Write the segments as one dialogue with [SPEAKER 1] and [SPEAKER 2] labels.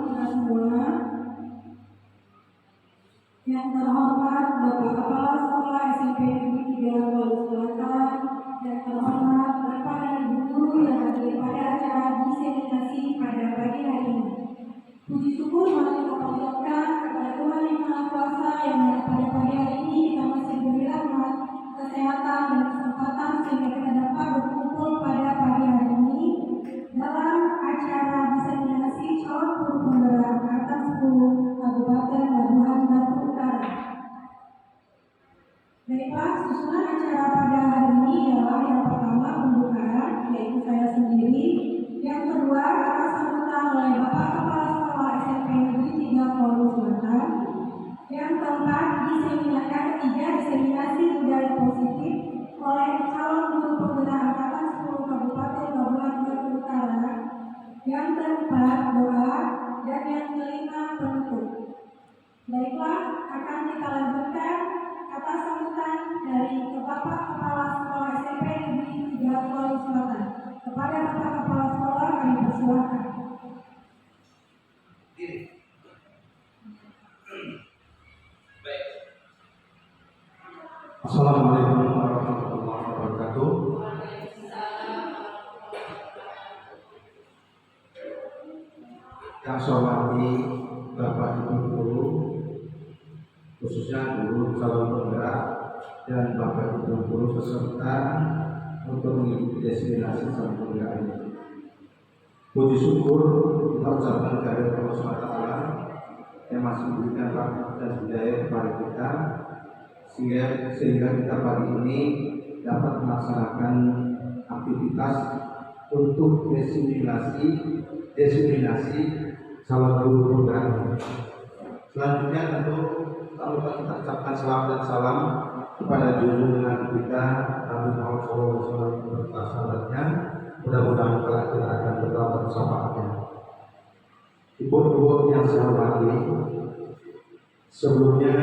[SPEAKER 1] kita semua. Yang terhormat Bapak Kepala Sekolah SMP Negeri 3 Walu Selatan, yang terhormat Bapak dan Ibu Guru yang hadir pada acara diseminasi pada pagi hari ini. Puji syukur mari kita panjatkan kepada Tuhan Yang Maha Kuasa yang pada pagi hari ini kita masih diberi rahmat, kesehatan dan kesempatan sehingga kita dapat berkumpul pada pagi hari ini dalam acara diseminasi calon guru penggerak angkatan 10 Kabupaten Labuhan Batu Utara. Baiklah, susunan acara pada hari ini adalah yang pertama pembukaan, yaitu saya sendiri. Yang kedua akan sambutan oleh Bapak Kepala Sekolah SMP Negeri 3 Walu Selatan. Yang keempat diseminasi budaya positif oleh calon guru penggerak angkatan 10 Kabupaten Labuhan Batu Utara. Yang keempat doa, dan yang kelima penutup. Baiklah, akan kita lanjutkan kata sambutan dari Bapak Kepala Sekolah SMP Negeri 3 Walu Selatan. Kepada Bapak Kepala Sekolah kami persilakan.
[SPEAKER 2] Baik.
[SPEAKER 3] Assalamualaikum warahmatullahi wabarakatuh. Yang saya hormati Bapak Ibu Guru, khususnya guru calon penggerak dan Bapak Ibu Guru peserta untuk mengikuti destinasi calon penggerak ini. Puji syukur kita ucapkan kepada Allah SWT yang masih memberikan rahmat dan hidayah kepada kita sehingga kita pagi ini dapat melaksanakan aktivitas untuk destinasi calon guru penggerak. Selanjutnya tentu tak lupa kita ucapkan selamat dan salam kepada junjungan kita Nabi Muhammad SAW beserta sahabatnya. Mudah-mudahan kelak kita akan bertambah bersamaannya. Ibu-ibu yang saya hormati, sebelumnya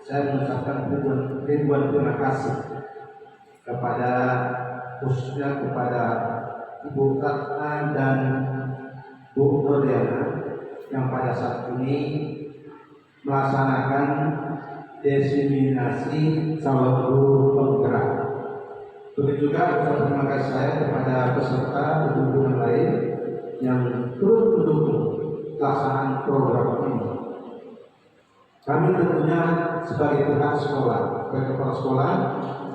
[SPEAKER 3] saya mengucapkan ribuan terima kasih kepada khususnya kepada Ibu Ratna dan Bu Nurdiana yang pada saat ini melaksanakan diseminasi calon guru penggerak. Begitu juga terima kasih saya kepada peserta dukungan lain yang turut mendukung pelaksanaan program ini. Kami tentunya sebagai pihak sekolah, sebagai kepala sekolah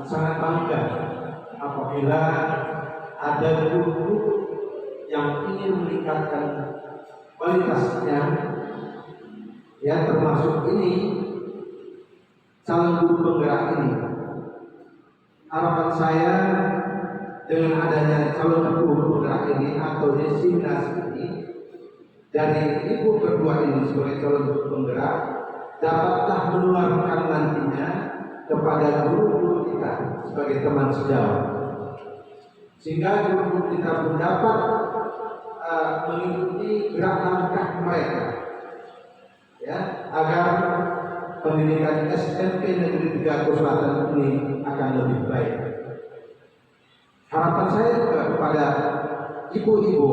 [SPEAKER 3] sangat bangga apabila ada guru yang ingin meningkatkan kualitasnya, ya termasuk ini calon guru penggerak ini. Harapan saya dengan adanya calon guru penggerak ini atau destinasi ini dari ibu berdua ini sebagai calon guru penggerak dapatlah menularkan nantinya kepada guru-guru kita sebagai teman sejawat, sehingga guru-guru kita pun dapat mengikuti gerak langkah mereka, ya, agar pendidikan SMP Negeri 3 Walu Selatan ini akan lebih baik. Harapan saya juga kepada ibu-ibu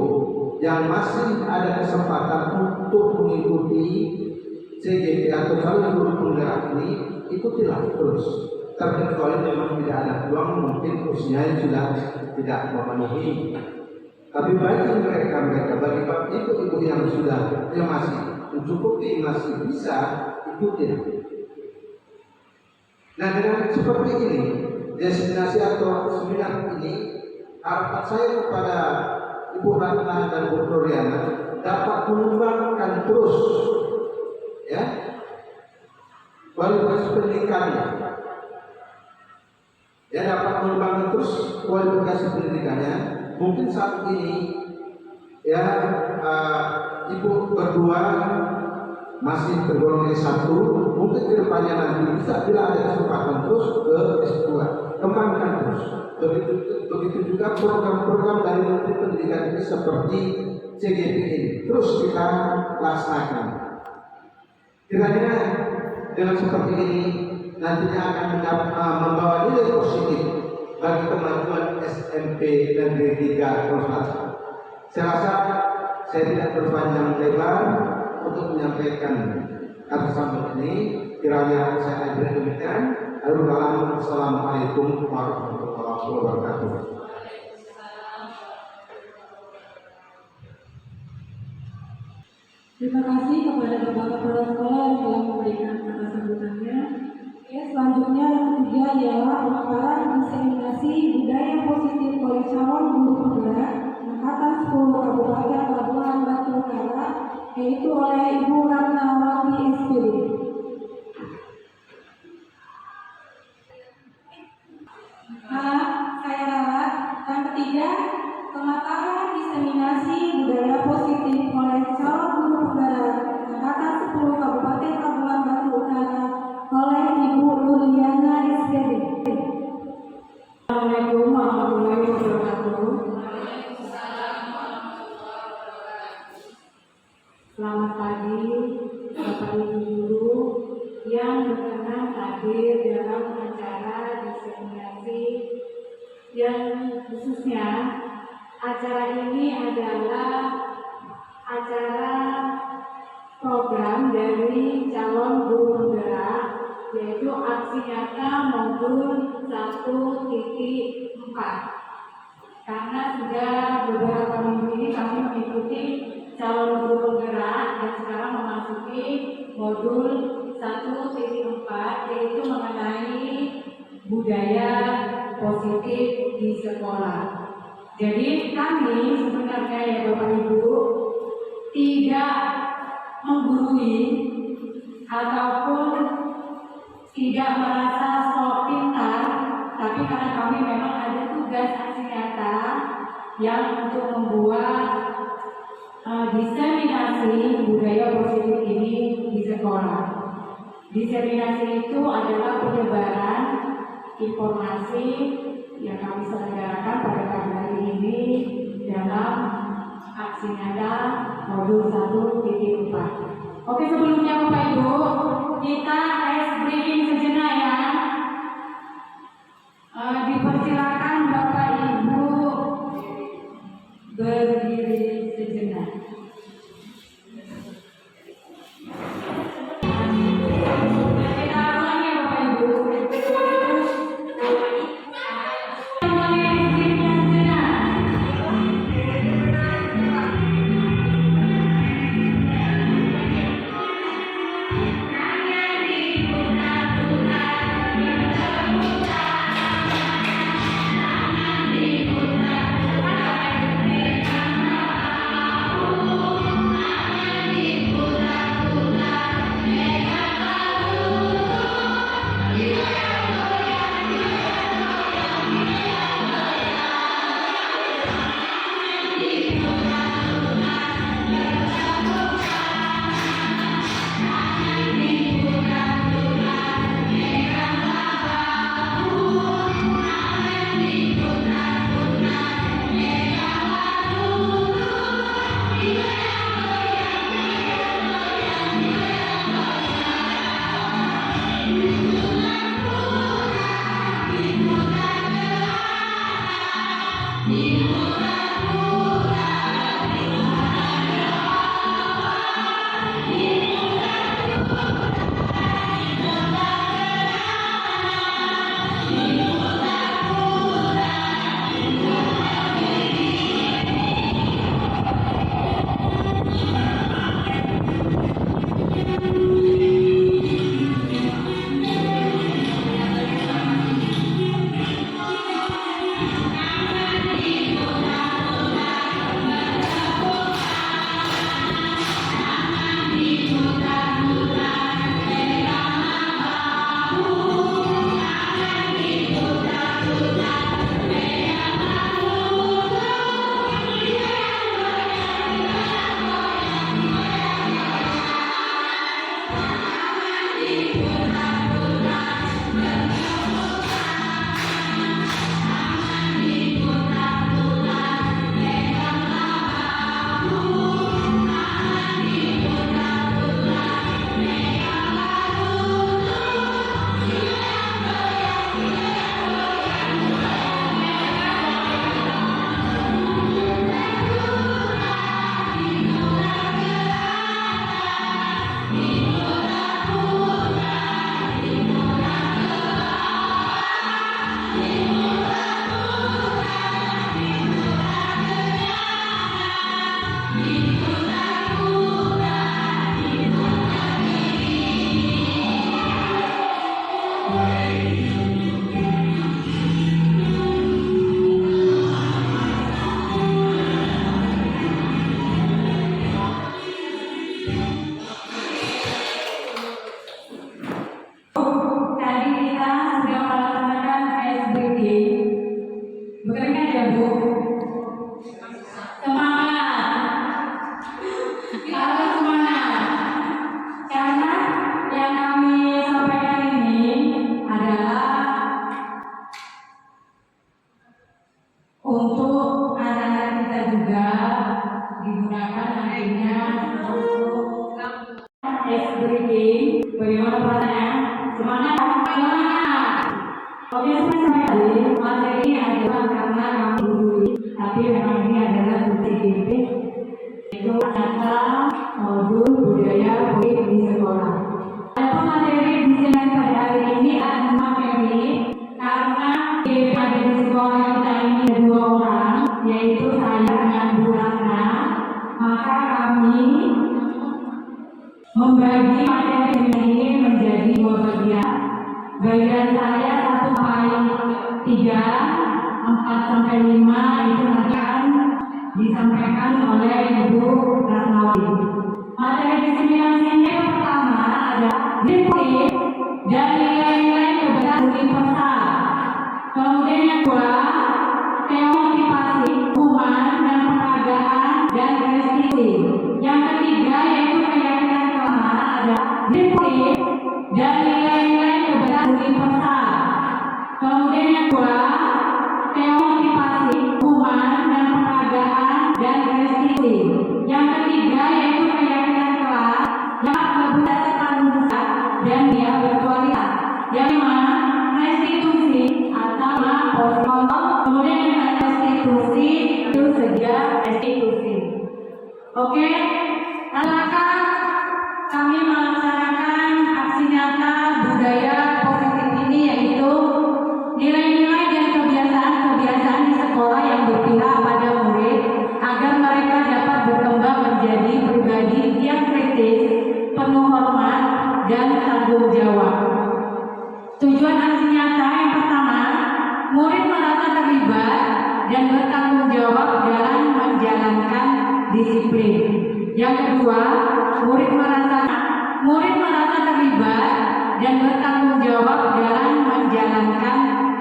[SPEAKER 3] yang masih ada kesempatan untuk mengikuti CGP atau calon guru penggerak ini, ikutilah terus. Terkecuali memang tidak ada peluang, mungkin usianya sudah tidak memenuhi. Tapi bagi mereka, bagi ibu-ibu yang masih mencukupi, masih bisa ikuti. Nah, dengan seperti ini, destinasi atau seminar ini, harapan saya kepada Ibu Ratna dan Bu Nurdiana dapat mengembangkan terus, ya, kualitas pendidikannya, ya, dapat mengembangkan terus kualitas pendidikannya. Mungkin saat ini, ya, ibu berdua masih tergolong S1, mungkin ke depannya nanti bisa bila ada kesempatan terus ke S2, kembangkan terus. Begitu juga program-program dari Menteri Pendidikan ini seperti CGP ini terus kita laksanakan. Kiranya dengan seperti ini nantinya akan membawa nilai positif bagi kemajuan SMP Negeri 3 Walu Selatan. Saya rasa saya tidak berpanjang lebar untuk menyampaikan kata sambutan ini. Kiranya saya beri demikian. Assalamualaikum warahmatullahi wabarakatuh.
[SPEAKER 1] Terima kasih kepada Bapak Kepala Sekolah yang telah memberikan kata sambutannya. Selanjutnya yang ketiga ialah pemaparan diseminasi budaya positif oleh calon guru penggerak angkatan 10 Kabupaten Labuhan Batu Utara, yaitu oleh Ibu Ratnawati SPD. Saya ralat. Yang ketiga, pemaparan diseminasi budaya positif oleh calon guru penggerak angkatan 10 Kabupaten Labuhan Batu Utara oleh Ibu Luliana SPD. Assalamualaikum warahmatullahi wabarakatuh. Selamat pagi Bapak Ibu guru yang berkenan hadir dalam acara diseminasi yang khususnya acara ini adalah acara program dari calon guru penggerak, yaitu aksi nyata modul 1.4. Karena sudah beberapa minggu ini kami mengikuti calon guru penggerak dan sekarang memasuki modul 1.4, yaitu mengenai budaya positif di sekolah. Jadi kami sebenarnya ya Bapak Ibu tidak menggurui ataupun tidak merasa sok pintar, tapi karena kami memang ada tugas aksi nyata yang untuk membuat diseminasi budaya positif ini di sekolah. Diseminasi itu adalah penyebaran informasi yang kami selenggarakan pada pagi hari ini dalam aksi nyata modul 1.4. Oke, sebelumnya Bapak Ibu, kita ice breaking sejenak ya. Dipersilakan Bapak Ibu berdiri sejenak.
[SPEAKER 4] Hanya di Guna
[SPEAKER 1] ice breaking. Bagaimana perasaannya? Semangat? Bagaimana? Oke, sampai materi ini adalah karena kami guru, tapi memang ini adalah UTGP, itu kata modul budaya politik di sekolah. Adapun materi di sini pada hari ini ada materi karena ada di sekolah kita ini ada 2 orang, yaitu saya dengan Bu Ratna, maka kami membagi materi ini menjadi 2 bagian. Bagian saya 1 sampai 3, 4 sampai 5 itu nanti akan disampaikan oleh Ibu Ratnawi. Materi diseminasi yang pertama adalah prinsip dan nilai-nilai kebenaran universal. Kemudian yang kedua, motivasi, hukuman dan penghargaan dan restitusi. Yang ketiga yaitu keyakinan kelemahan adalah prinsip dan nilai-nilai kebenaran universal. Kemudian yang kedua, motivasi, hukuman dan penghargaan dan restitusi. Yang ketiga yaitu keyakinan kelak yang berdasarkan rusak dan dia berkualitas. Yang mana restitusi atau kontrol. Kemudian yang restitusi itu sedia restitusi. Oke, silakan kami melaksanakan aksi nyata budaya positif ini, yaitu nilai-nilai dan kebiasaan-kebiasaan di sekolah yang berpihak pada murid agar mereka dapat berkembang menjadi pribadi yang kritis, penuh hormat dan tanggung jawab. Tujuan aksi nyata yang pertama, murid merasa terlibat dan bertanggung jawab dalam menjalankan disiplin. Yang kedua, murid merasa terlibat dan bertanggung jawab dalam menjalankan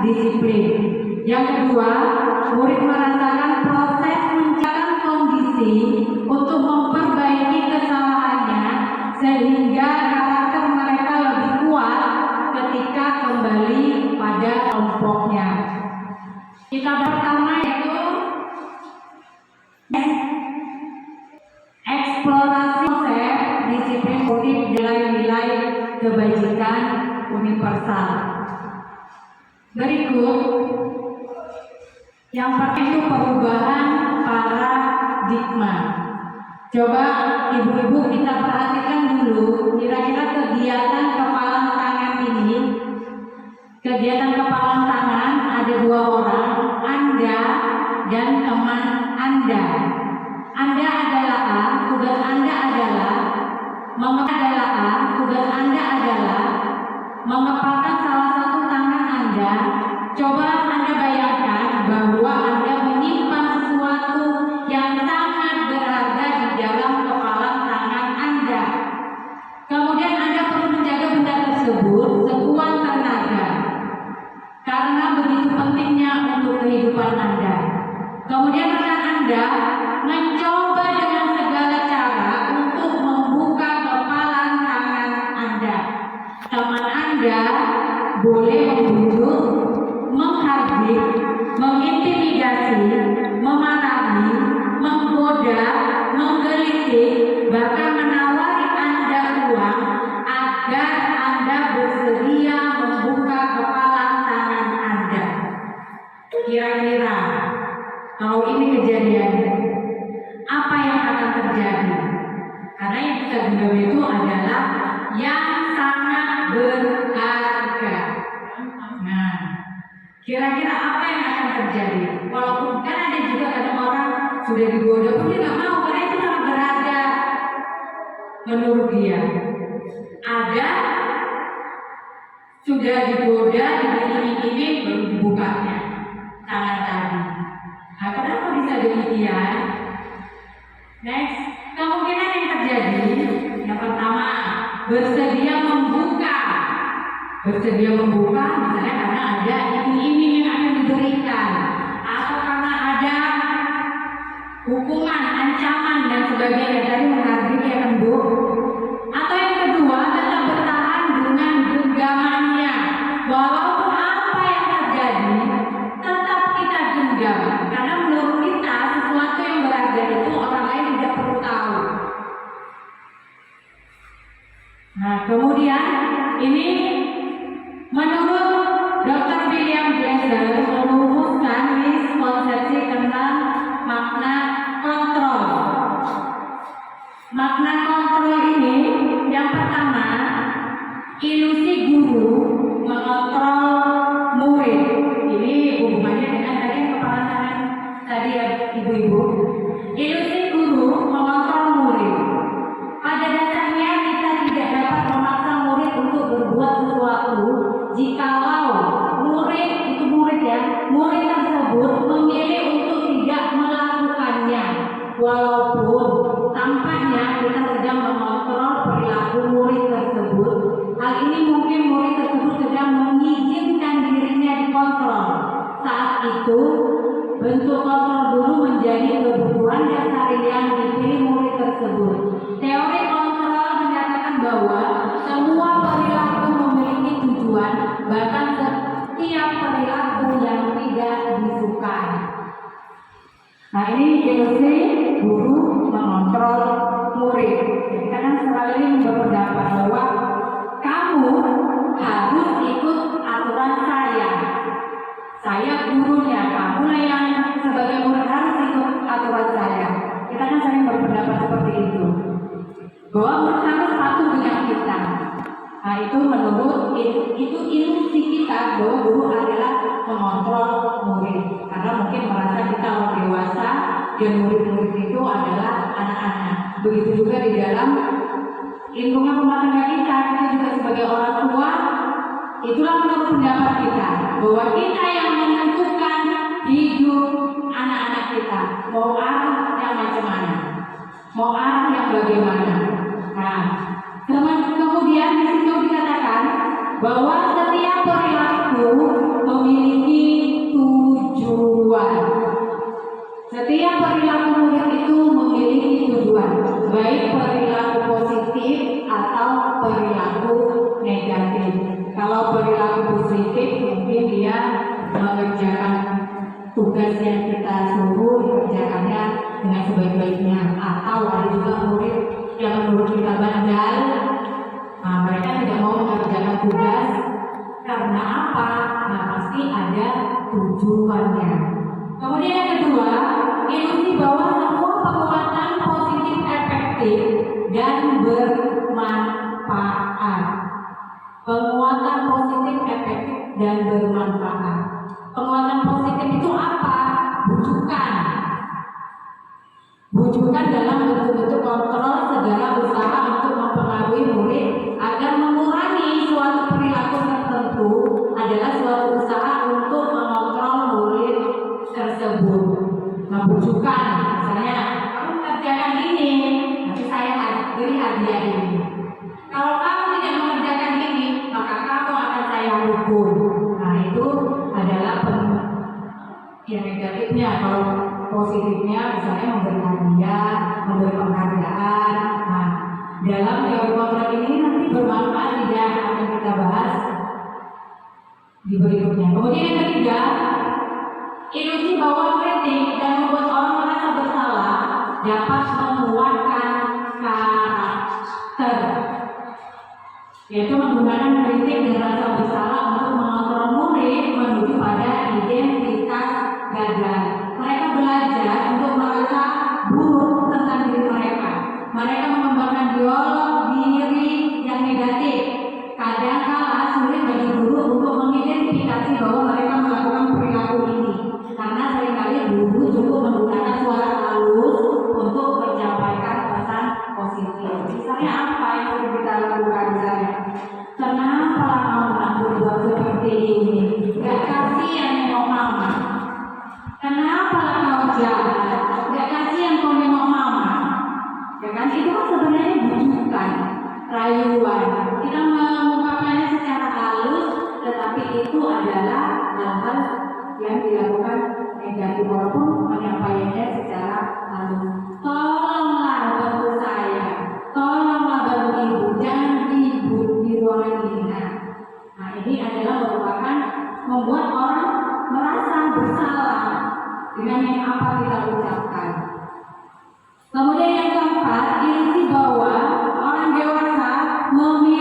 [SPEAKER 1] disiplin. Yang kedua, murid merasakan proses mencari kondisi untuk memperbaiki kesalahannya sehingga karakter mereka lebih kuat ketika kembali pada kelompoknya. Kita pertama yaitu eksplorasi konsep disiplin positif nilai-nilai kebajikan universal. Berikut yang pertama itu perubahan paradigma. Coba ibu-ibu kita perhatikan dulu kira-kira kegiatan kepalan tangan ini. Kegiatan kepalan tangan ada 2 orang, Anda dan teman Anda. Anda adalah A, tugas Anda adalah mengepalkan salah satu tangan Anda. Coba Anda bayangkan bahwa Anda menyimpan sesuatu yang sangat berharga di dalam kepalan tangan Anda. Kemudian Anda perlu menjaga benda tersebut sekuat tenaga karena begitu pentingnya untuk kehidupan Anda. Kemudian rekan Anda mencoba dengan segala cara untuk membuka kepalan tangan Anda. Teman Anda boleh membujuk, menghardik, mengintimidasi, memarahi, menggoda, menggelitik, bahkan menawari Anda uang agar Anda bersedia membuka kepalan tangan Anda. Kira-kira kalau ini kejadiannya, apa yang akan terjadi? Karena yang kita genggam itu adalah yang sangat berharga. Nah, kira-kira apa yang akan terjadi? Walaupun kan ada juga kadang orang sudah digoda pun dia nggak mau karena itu sangat berharga menurut dia. Ada sudah digoda, dibikinin baru dibukanya tangan tadi. Nah, kenapa bisa demikian? Next, kemungkinan yang terjadi yang pertama bersedia membuka misalnya karena ada iming-iming yang akan diberikan atau karena ada hukuman, ancaman dan sebagainya. Tadi menghardik ya kan Bu. Atau yang kedua tetap bertahan dengan genggamannya walaupun apa yang terjadi tetap kita genggam karena menurut kita sesuatu yang berharga itu orang lain tidak perlu tahu.
[SPEAKER 4] Nah, kemudian ini menurut Dr. William Glasser merumuskan miskonsepsi tentang makna kontrol. Makna kontrol ini yang pertama, ilusi guru mengontrol murid. Ini hubungannya dengan tadi kepala tangan tadi ya ibu-ibu. Ilusi guru mengontrol murid. Pada dasarnya kita tidak dapat memaksa murid untuk berbuat sesuatu jikalau murid tersebut memilih untuk tidak melakukannya, walaupun tampaknya kita sedang mengontrol perilaku murid tersebut. Hal ini mungkin murid tersebut sedang mengizinkan dirinya dikontrol. Saat itu bentuk kontrol guru menjadi kebutuhan dasar yang dipilih murid tersebut. Teori kontrol menyatakan bahwa semua perilaku memiliki tujuan, bahkan setiap perilaku yang tidak disukai. Nah, ini ilusi guru mengontrol murid. Kita kan selalu berpendapat bahwa kamu harus ikut aturan saya. Saya gurunya, kamu yang sebagai murid harus ikut aturan saya. Kita kan sering berpendapat seperti itu, bahwa murid harus patuh dengan kita. Nah, itu menurut itu ilusi kita bahwa guru adalah mengontrol murid, karena mungkin merasa kita orang dewasa dan murid-murid itu adalah anak-anak. Begitu juga di dalam lingkungan rumah tangga kita juga sebagai orang tua, itulah menurut pendapat kita bahwa kita yang menentukan hidup anak-anak kita, mau arah yang macam mana, mau arah yang bagaimana. Nah, kemudian di situ dikatakan bahwa setiap perilaku memiliki tujuan. Setiap perilaku murid itu memiliki tujuan, baik perilaku positif atau perilaku negatif. Kalau perilaku positif mungkin dia mengerjakan tugas yang kita suruh dikerjakannya dengan sebaik-baiknya, atau ada juga murid yang menurut kita bandel. Nah, mereka tidak mau mengerjakan tugas karena apa? Nah, pasti ada tujuannya. Kemudian yang kedua, ilusi bahwa semua penguatan positif efektif dan bermanfaat. Penguatan positif efektif dan bermanfaat. Penguatan positif itu apa? Bujukan. Bujukan dalam bentuk-bentuk kontrol segala usaha untuk mempengaruhi murid agar mengurangi suatu perilaku tertentu adalah suatu usaha untuk mengontrol murid tersebut. Nah, bujukan, misalnya kamu kerjakan ini, nanti saya beri hadiah ini. Kalau kamu tidak mengerjakan ini, maka kamu akan saya hukum. Nah, itu adalah yang negatifnya. Kalau positifnya misalnya memberi hadiah, memberi penghargaan. Nah, dalam teori kontrol ini nanti bermanfaat tidak, akan kita bahas di berikutnya. Kemudian yang ketiga, ilusi bahwa kritik dan membuat orang merasa bersalah dapat menguatkan karakter, yaitu menggunakan kritik dan rasa bersalah untuk mengontrol murid menuju pada identitas gagal. Mereka belajar untuk merasa buruk tentang diri mereka. Mereka mengembangkan dialog diri yang negatif. Kadang-kala sulit bagi guru untuk mengidentifikasi bahwa mereka melakukan perilaku ini, karena seringkali guru cukup menggunakan suara halus untuk menyampaikan pesan positif. Misalnya apa yang harus kita lakukan? Misalnya, kenapa kamu berbuat seperti ini? Gak kasihan nengok mama. Kenapa kau jahat? Gak kasihan kau nengok mama. Ya kan, itu kan sebenarnya bujukan, rayuan. Kita mengungkapkannya secara halus, tetapi itu adalah hal-hal yang dilakukan negatif walaupun menyampaikannya secara halus. Tolonglah bantu saya, tolonglah bantu ibu, jangan ribut di ruangan ini. Nah, ini adalah merupakan membuat orang merasa bersalah dengan yang apa kita ucapkan. Kemudian yang keempat, ilusi bahwa orang dewasa memiliki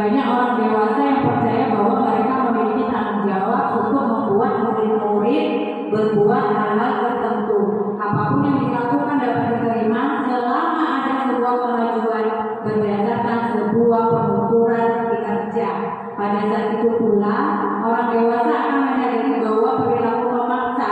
[SPEAKER 4] Banyak orang dewasa yang percaya bahwa mereka memiliki tanggung jawab untuk membuat murid-murid berbuat hal-hal tertentu. Apapun yang dilakukan dapat diterima selama ada sebuah kemajuan berdasarkan sebuah penuturan kinerja. Pada saat itu pula, orang dewasa akan menyadari bahwa perilaku memaksa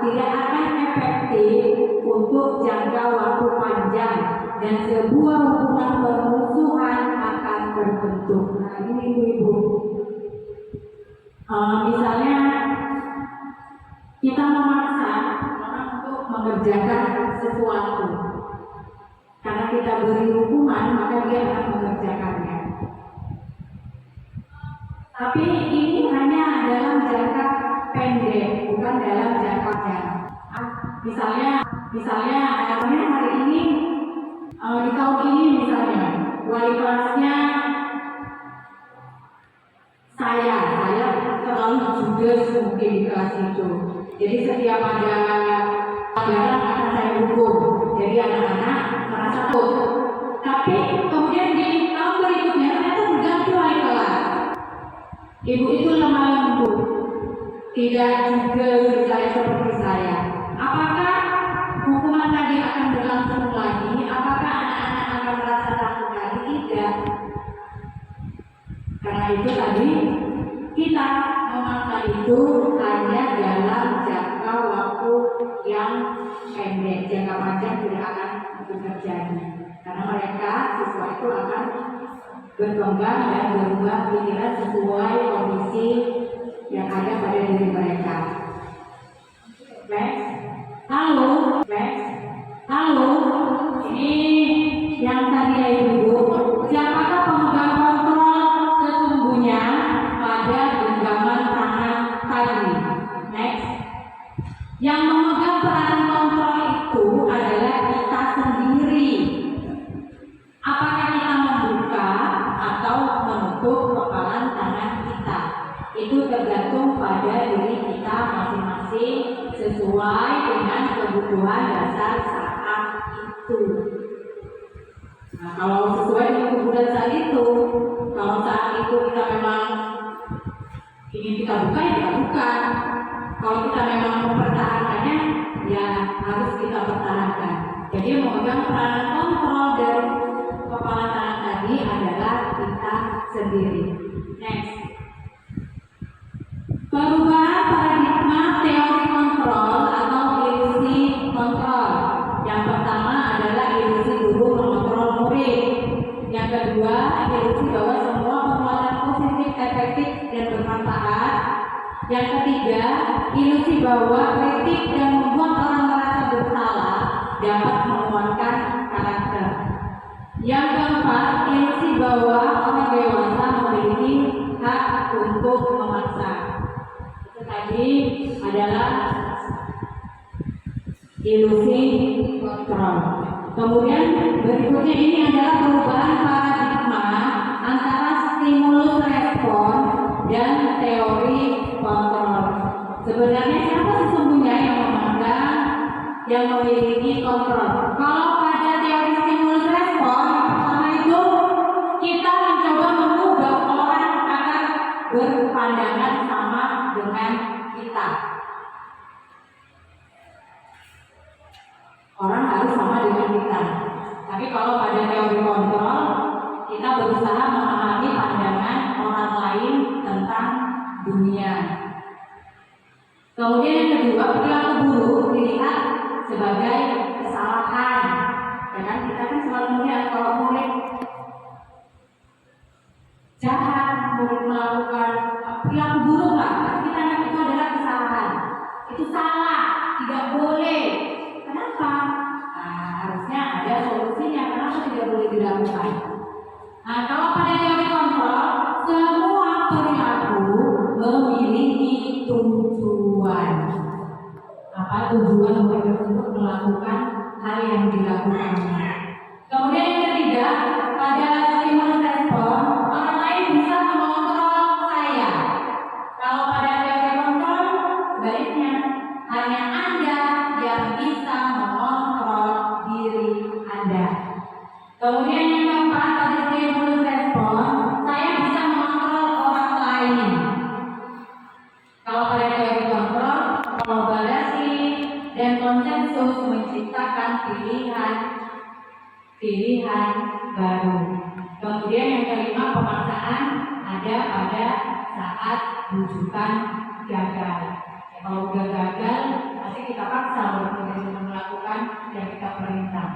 [SPEAKER 4] tidak akan efektif untuk jangka waktu panjang dan sebuah hubungan permusuhan akan terbentuk. Nah, ini ibu-ibu. Misalnya kita memaksa orang untuk mengerjakan sesuatu. Karena kita beri hukuman, maka dia akan mengerjakannya. Tapi ini hanya dalam jangka pendek, bukan dalam jangka panjang. Misalnya hari ini di tahun ini misalnya wali kelasnya saya terlalu judes mungkin di kelas itu. Jadi setiap ada pelajaran akan saya hukum. Jadi anak-anak merasa takut. Tapi kemudian di tahun berikutnya ternyata berganti wali kelas. Ibu itu lemah lembut, tidak judes seperti saya. Apakah hukuman tadi akan berlangsung lagi? Apakah anak-anak akan merasa takut lagi? Tidak. Karena itu tadi kita memaksa itu hanya dalam jangka waktu yang pendek, jangka panjang tidak akan terjadi. Karena mereka siswa itu akan berkembang dan berubah pikiran sesuai kondisi yang ada pada diri mereka. Halo, ini yang tadi ya ibu. Siapakah pemegang kontrol sesungguhnya pada genggaman tangan tadi? Next. Yang memegang peranan kontrol itu adalah kita sendiri. Apakah kita membuka atau menutup kepalan tangan kita? Itu tergantung pada diri kita masing-masing sesuai dengan kebutuhan dasar saat itu. Nah, kalau sesuai dengan kebutuhan saat itu, kalau saat itu kita memang ingin kita buka, ya kita buka. Kalau kita memang mempertahankannya, ya harus kita pertahankan. Jadi memegang peranan kontrol dari kepala tangan tadi adalah kita sendiri. Next. Perubahan paradigma teori kontrol atau ilusi kontrol. Yang pertama adalah ilusi guru mengontrol murid. Yang kedua, ilusi bahwa semua perbuatan positif, efektif, dan bermanfaat. Yang ketiga, ilusi bahwa kritik dan membuat orang merasa bersalah dapat menguatkan karakter. Yang keempat, ilusi bahwa orang dewasa memiliki hak untuk memaksa. Tadi adalah ilusi kontrol. Kemudian berikutnya ini adalah perubahan paradigma antara stimulus respon dan teori kontrol. Sebenarnya siapa sesungguhnya yang memegang, yang memiliki kontrol? Kalau pada teori stimulus respon, pertama itu kita mencoba mengubah orang agar berpandangan sama dengan kita. Orang harus sama dengan kita. Tapi kalau pada teori kontrol, kita berusaha memahami pandangan orang lain tentang dunia. Kemudian yang kedua, perilaku buruk dilihat sebagai kesalahan. Ya kan, kita kan selalu melihat kalau murid jahat, murid melakukan perilaku buruk lah, tapi kita anggap itu adalah kesalahan. Itu salah, tidak boleh. Kenapa? Nah, harusnya ada solusinya. Kenapa tidak boleh dilakukan? Nah, kalau pada teori kontrol, semua perilaku memiliki tujuan. Apa tujuan mereka untuk melakukan hal yang dilakukannya? Kemudian yang ketiga, pada stimulus respon, orang lain bisa mengontrol saya. Kalau pada teori kontrol, sebaliknya hanya Anda yang bisa mengontrol diri Anda. Kemudian yang keempat, pada stimulus respon, saya bisa konsensus menciptakan pilihan baru. Kemudian yang kelima, pemaksaan ada pada saat rujukan gagal. Ya, kalau udah gagal, pasti kita paksa untuk melakukan yang kita perintah.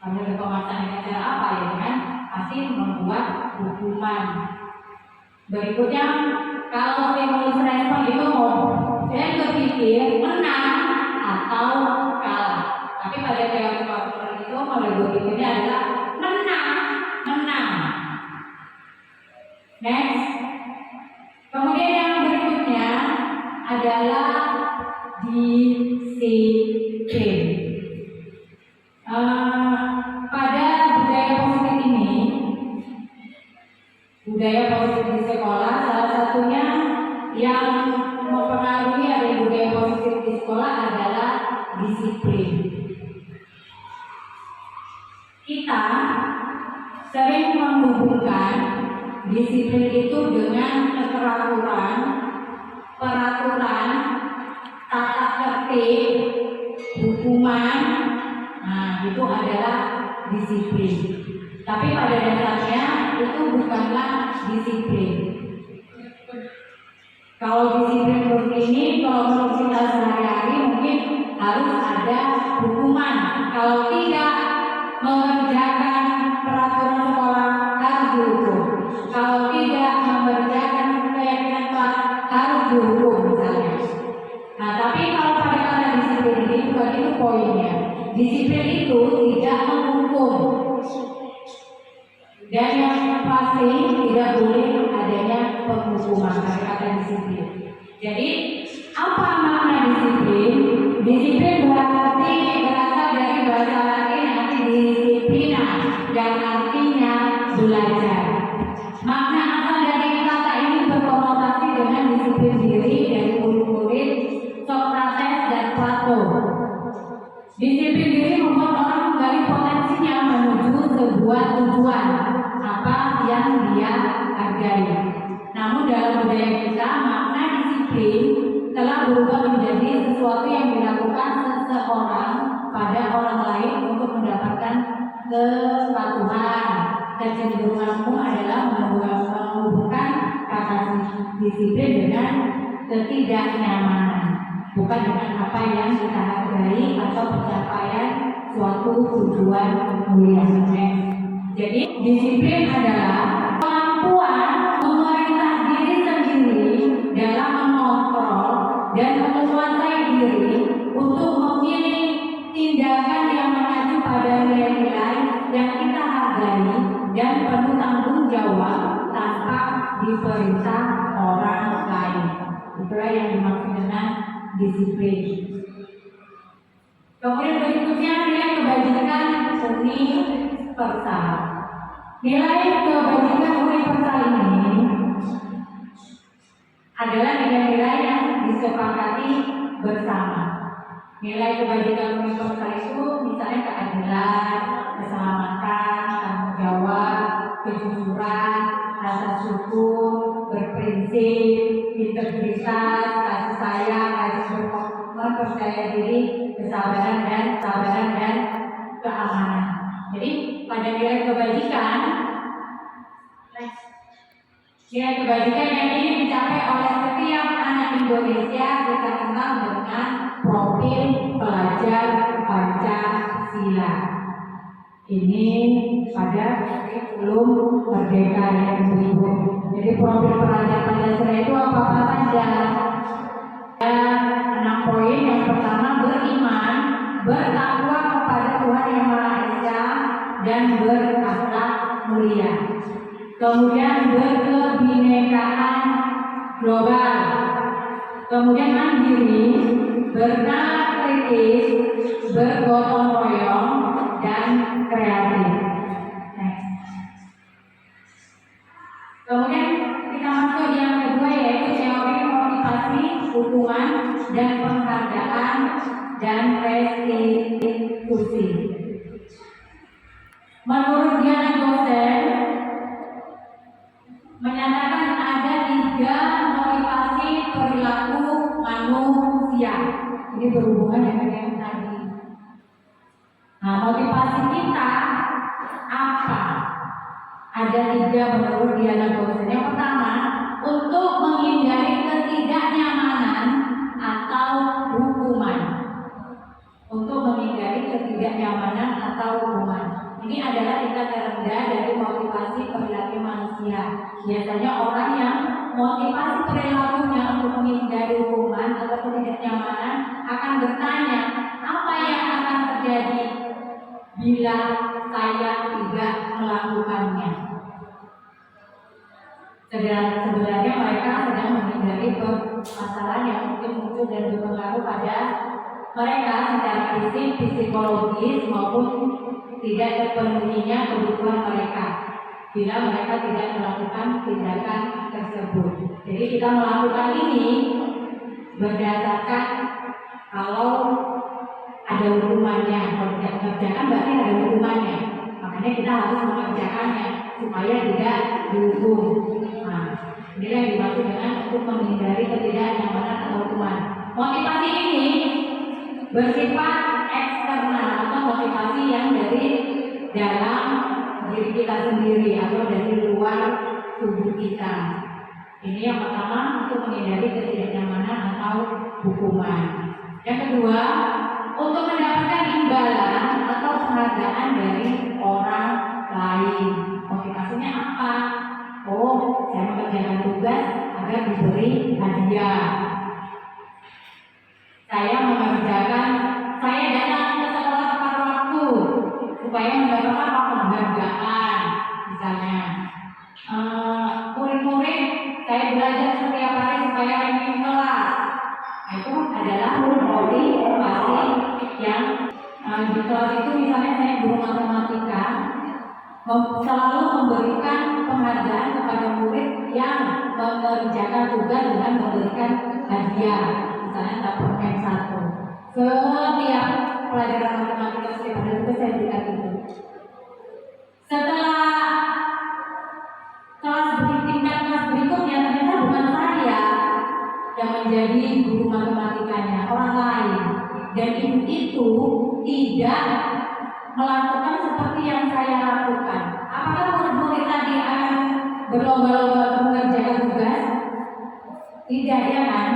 [SPEAKER 4] Kalau ada pemaksaan dengan cara apa ya kan? Pasti membuat hukuman. Berikutnya, kalau stimulus respon itu mau saya berpikir menang atau kalah. Tapi pada teori kontrol itu model berpikirnya adalah menang. Next. Kemudian yang berikutnya adalah disiplin. Pada budaya positif ini, budaya positif di sekolah, salah satunya yang mempengaruhi ada budaya positif di sekolah adalah disiplin. Kita sering menghubungkan disiplin itu dengan keteraturan, peraturan, tata tertib, hukuman. Nah, itu adalah disiplin. Tapi pada dasarnya itu bukanlah disiplin. Kalau disiplin begini, kalau menurut kita sehari-hari mungkin harus ada hukuman. Kalau tidak mengerjakan peraturan sekolah harus dihukum. Kalau tidak mengerjakan keyakinan kelas harus dihukum misalnya. Nah, tapi kalau pada kata disiplin ini bukan itu poinnya. Disiplin itu tidak menghukum. Dan yang pasti tidak boleh adanya penghukuman pada kata disiplin. Jadi apa makna disiplin? Disiplin berarti berasal dari bahasa Latin arti disiplina dan artinya belajar. Makna asal dari kata ini berkonotasi dengan disiplin diri dari murid-murid Socrates dan Plato. Disiplin diri membuat orang menggali potensinya menuju sebuah tujuan apa yang dia hargai. Namun dalam budaya kita makna disiplin telah berubah menjadi sesuatu yang dilakukan seseorang pada orang lain untuk mendapatkan kepatuhan. Kecenderungan umum adalah menghubungkan kata disiplin dengan ketidaknyamanan, bukan dengan apa yang kita hargai atau pencapaian suatu tujuan mulia. Jadi disiplin adalah kemampuan memerintah diri sendiri dalam mengontrol dan menguasai diri untuk memilih tindakan yang mengacu pada nilai-nilai yang kita hargai dan penuh tanggung jawab tanpa diperintah orang lain. Itulah yang dimaksud dengan disiplin. Kemudian berikutnya nilai kebajikan universal. Nilai kebajikan universal ini adalah nilai-nilai yang disepakati bersama. Nilai kebajikan universal itu misalnya keadilan, keselamatan, tanggung jawab, kejujuran, rasa syukur, berprinsip, integritas, kasih sayang, kasih berkomitmen, percaya diri, kesabaran dan keamanan. Jadi pada nilai kebajikan yang ini dicapai oleh setiap anak Indonesia kita kenal dengan profil pelajar Pancasila. Ini pada kurikulum Merdeka yang Ibu. Jadi profil pelajar Pancasila itu apa saja? Ada 6 poin. Yang pertama, beriman, bertakwa kepada Tuhan Yang Maha Esa dan berakhlak mulia. Kemudian berkebinekaan global. Kemudian mandiri, bernalar kritis, bergotong royong, dan kreatif. Kemudian kita masuk yang kedua yaitu teori motivasi, hukuman, dan penghargaan dan restitusi. Menurut Diana Gosen menyatakan ada 3 motivasi perilaku manusia, Ini berhubungan dengan yang tadi. Nah, motivasi kita apa? Ada 3 menurut Diana Gosen. Yang pertama, untuk menghindari ketidaknyamanan atau hukuman. Untuk menghindari ketidaknyamanan atau hukuman. Ini adalah tingkat terendah dari motivasi perilaku manusia. Biasanya orang yang motivasi perilakunya untuk menghindari hukuman atau ketidaknyamanan akan bertanya, apa yang akan terjadi bila saya tidak melakukannya? Sebenarnya mereka sedang menghindari permasalahan yang mungkin muncul dan berpengaruh pada mereka secara fisik, psikologis maupun tidak terpenuhinya kebutuhan mereka bila mereka tidak melakukan tindakan tersebut. Jadi kita melakukan ini berdasarkan kalau ada hukumannya. Kalau tidak mengerjakan berarti ada hukumannya. Makanya kita harus mengerjakannya supaya tidak dihukum. Nah, inilah yang dimaksud dengan untuk menghindari ketidaknyamanan atau hukuman. Motivasi ini bersifat eksternal atau motivasi yang dari dalam diri kita sendiri atau dari luar tubuh kita. Ini yang pertama, untuk menghindari ketidaknyamanan atau hukuman. Yang kedua, untuk mendapatkan imbalan atau penghargaan dari orang lain. Motivasinya apa? Oh, saya mengerjakan tugas agar diberi hadiah. Saya datang ke sekolah tepat waktu supaya mendapatkan penghargaan. Misalnya, murid-murid saya belajar setiap hari supaya ranking kelas. Nah, itu adalah motivasi yang di kelas itu. Misalnya saya guru matematika, selalu memberikan penghargaan kepada murid yang mengerjakan tugas dengan memberikan hadiah. Misalnya dapat rank 1. Setiap pelajaran matematika setiap hari itu saya berikan itu. Setelah tingkat kelas berikutnya, ternyata bukan saya yang menjadi guru matematikanya, orang lain. Dan ibu itu tidak melakukan seperti yang saya lakukan. Apakah murid-murid tadi akan berlomba-lomba mengerjakan tugas? Tidak, ya kan?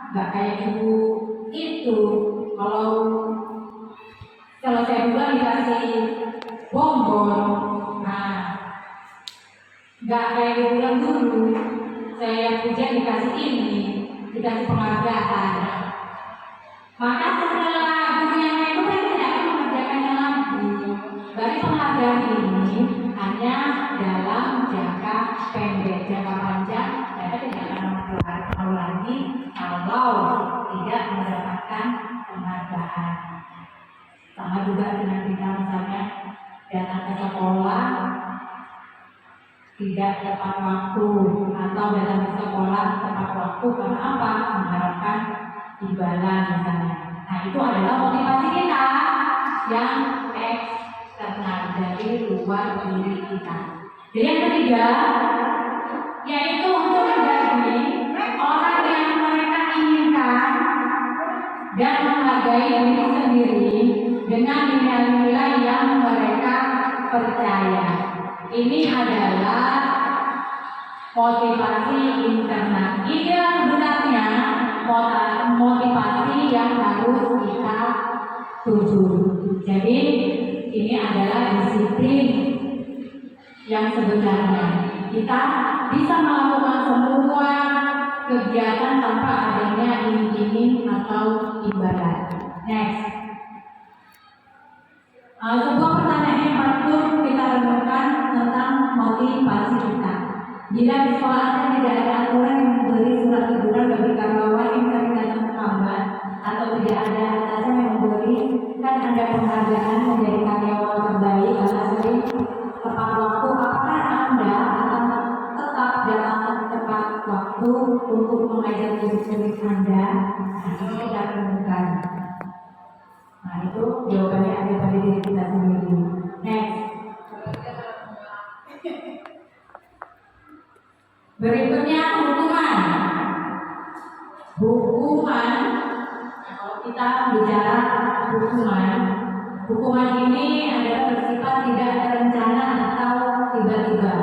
[SPEAKER 4] Nggak kayak ibu itu. Kalau saya juga dikasih bonbon, nggak kayak ibu yang dulu. Saya puja dikasih ini, dikasih penghargaan. Maka setelah guru yang lain itu tidak akan mengerjakannya lagi. Berarti penghargaan ini hanya dalam jangka pendek, jangka panjang mereka tidak akan mau lagi kalau tidak mendapatkan penghargaan. Sama juga dengan kita misalnya datang ke sekolah tidak tepat waktu atau datang ke sekolah tepat waktu karena apa? Mengharapkan imbalan misalnya. Nah, itu adalah motivasi kita yang eksternal dari luar diri kita. Jadi yang ketiga, yaitu untuk menjadi orang yang mereka inginkan dan menghargai diri sendiri dengan nilai-nilai yang mereka percaya. Ini adalah motivasi internal. Ini sebenarnya motivasi yang harus kita tuju. Jadi ini adalah disiplin yang sebenarnya. Kita bisa melakukan semua kegiatan tanpa adanya iming-iming atau imbalan. Next. Sebuah pertanyaan yang patut kita renungkan tentang motivasi kita. Bila di sekolah Anda tidak ada aturan yang memberi surat teguran bagi karyawan yang sering datang terlambat, atau tidak ada atasan yang memberikan Anda penghargaan menjadi karyawan terbaik karena sering tepat waktu, apakah Anda akan tetap datang tepat waktu untuk mengajar murid-murid Anda? Nah, kita renungkan. Nah, itu jawabannya ada pada diri kita sendiri. Next. Berikutnya hukuman. Hukuman kita bicara hukuman, hukuman ini adalah bersifat tidak terencana atau tiba-tiba.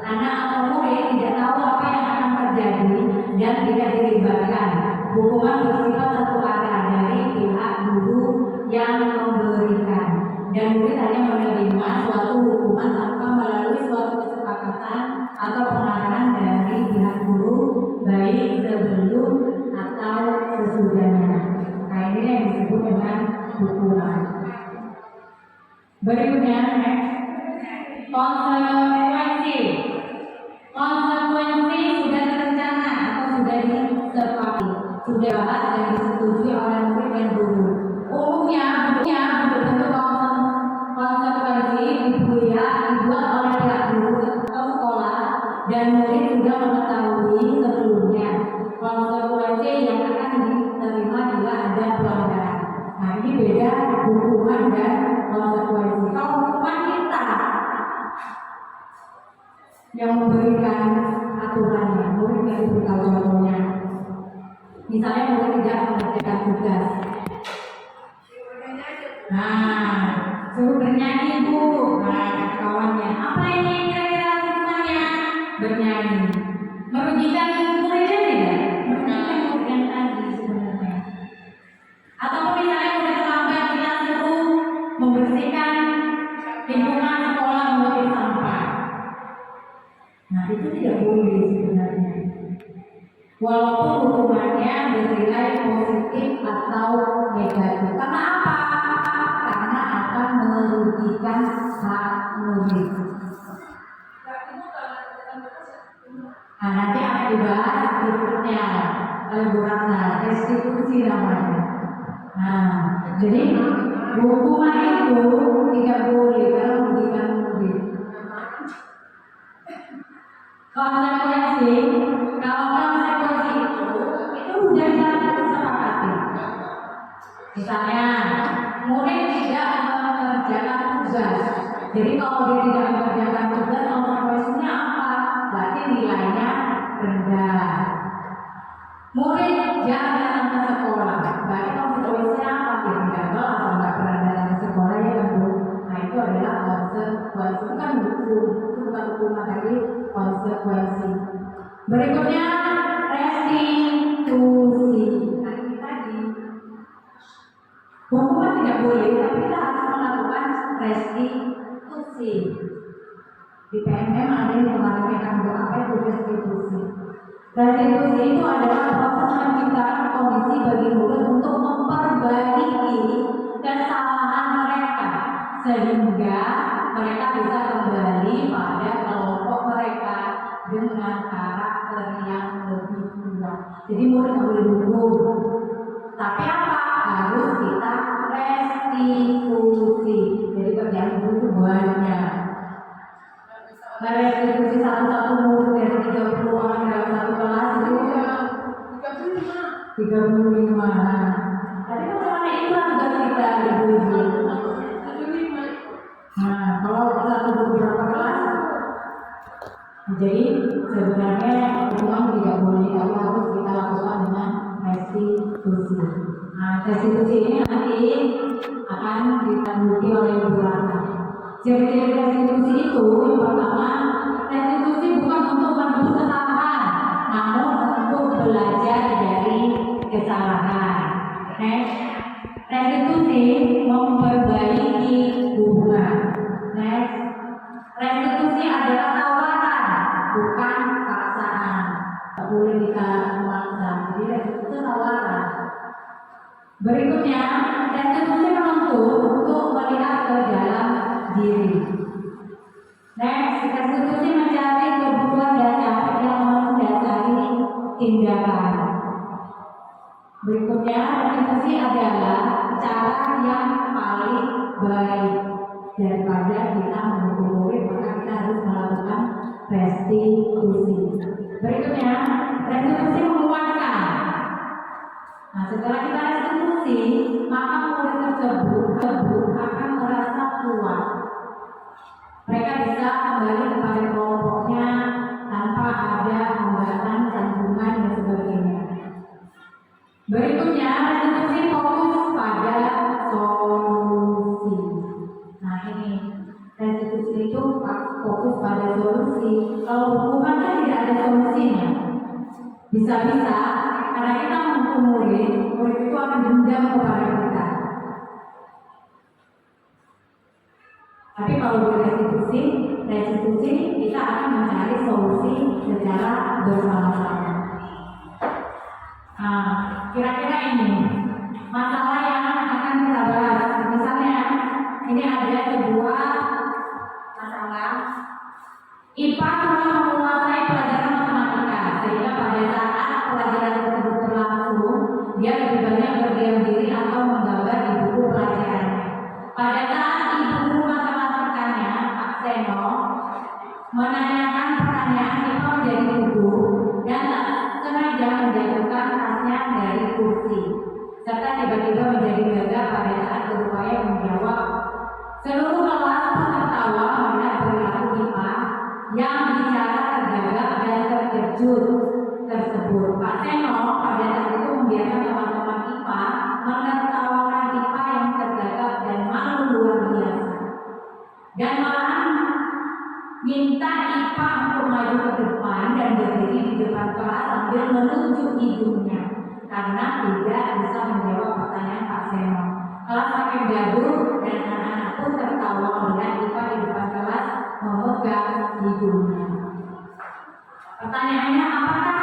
[SPEAKER 4] Anak atau murid tidak tahu apa yang akan terjadi dan tidak dilibatkan. Hukuman bersifat satu arah dari pihak guru yang memberikan, dan murid hanya menerima suatu hukuman tanpa melalui suatu kesepakatan atau pengarahan dari pihak guru, baik sebelum atau sesudahnya. Nah, ini yang disebut dengan hukuman. Berikutnya, konsekuensi. Konsekuensi sudah terencana atau sudah disepakati, sudah bahas dan disetujui oleh murid dan guru. Umumnya berbentuk konsekuensi dibuat oleh pihak guru atau sekolah, dan murid sudah mengetahui sebelumnya konsekuensi yang akan diterima jika ada pelanggaran. Nah, ini beda hukuman dan konsekuensi. Kalau hukuman kita yang memberikan aturannya, murid yang diberitahu contohnya. Misalnya murid tidak mengerjakan tugas. Nah, suruh bernyanyi bu. Nah, kawannya, apa ini kira-kira hukumannya? Bernyanyi. Merugikan muridnya tidak? Merugikan murid yang tadi sebenarnya. Atau misalnya murid terlambat, kita suruh membersihkan lingkungan sekolah menjadi sampah. Nah, itu tidak boleh sebenarnya. Walaupun hukumannya bernilai positif atau negatif. Karena apa? Karena akan merugikan hak murid. Nah, nanti akan dibahas berikutnya oleh Bu Ratna, restitusi namanya. Nah, jadi hukuman itu tidak boleh karena merugikan murid. Konsekuensi, kalau konsekuensi itu sudah disepakati. Misalnya, murid tidak mengerjakan tugas. Jadi kalau dia tidak mengerjakan tugas, konsekuensinya apa? Berarti nilainya rendah. Murid jarang datang ke sekolah. Berarti konsekuensinya apa? Dia tidak kelas atau nggak pernah datang ke sekolah ya kan Bu? Nah, itu adalah konsekuensi. Itu kan hukum, itu bukan hukuman tapi konsekuensi. Berikutnya restitusi. Nah, ini tadi hukuman tidak boleh, tapi kita harus melakukan restitusi. Di PNM ada yang kemarin akan apa itu restitusi. Restitusi itu adalah proses menciptakan kondisi bagi murid untuk memperbaiki kesalahan mereka sehingga mereka bisa kembali pada kelompok mereka dengan karakter yang lebih kuat. Jadi murid tidak boleh duduk. Tapi apa? Harus kita restitusi. Jadi kerjaan guru itu banyak. Merestitusi satu-satu murid dari 30 orang dalam satu kelas itu 35. Tadi kan mana itu tugas kita ibu-ibu. Nah, kalau satu beberapa kelas, jadi sebenarnya hukuman tidak boleh, tapi harus kita lakukan dengan restitusi. Nah, restitusi ini nanti akan ditangguti oleh Bu Ratna. Jadi restitusi itu yang pertama, restitusi bukan untuk menebus kesalahan, namun untuk belajar dari kesalahan. Next, restitusi memperbaiki hubungan. Next, restitusi adalah tawaran, bukan paksaan. Tak boleh kita memaksa. Jadi restitusi tawaran. Berikutnya, restitusi menuntut untuk melihat ke dalam diri. Next, restitusi mencari kebutuhan dasar yang mendasari tindakan. Berikutnya, restitusi adalah cara yang paling baik daripada kita menghukum murid, maka kita harus melakukan restitusi. Berikutnya, restitusi menguatkan. Nah, setelah kita restitusi, maka murid tersebut akan merasa kuat. Mereka bisa kembali kepada kelompoknya tanpa ada hambatan, canggungan dan sebagainya. Berikutnya, restitusi fokus pada solusi. Nah ini restitusi itu fokus pada solusi. Kalau hukuman kan tidak ada solusinya. Bisa-bisa karena kita menghukum murid itu akan dendam kepada kita. Tapi kalau restitusi kita akan mencari solusi secara bersama-sama. Nah, kira-kira ini masalah yang akan kita bahas. Misalnya, ini ada sebuah masalah IPA kurang menguasai pelajaran matematika, sehingga pada saat pelajaran tersebut berlangsung, dia lebih banyak berdiam diri atau menggambar di buku pelajarannya. Pada saat ibu guru matematikanya, Pak Seno, menanyakan pertanyaan, IPA menjadi gugup dan tak sengaja menjatuhkan tasnya dari kursi, serta tiba-tiba menjadi gagah pada saat berupaya menjawab. Seluruh kelas pun tertawa melihat perilaku IPA yang bicara tergagap dan terkejut tersebut. Pak Seno pada saat itu membiarkan teman-teman IPA menertawakan IPA yang tergagap dan malu luar biasa, dan malahan minta IPA untuk maju ke depan dan berdiri di depan kelas sambil menunjuk hidungnya karena tidak bisa menjawab pertanyaan Pak Seno. Kelas makin gaduh dan anak-anak pun tertawa melihat IPA di depan kelas memegang hidungnya. Pertanyaannya, apakah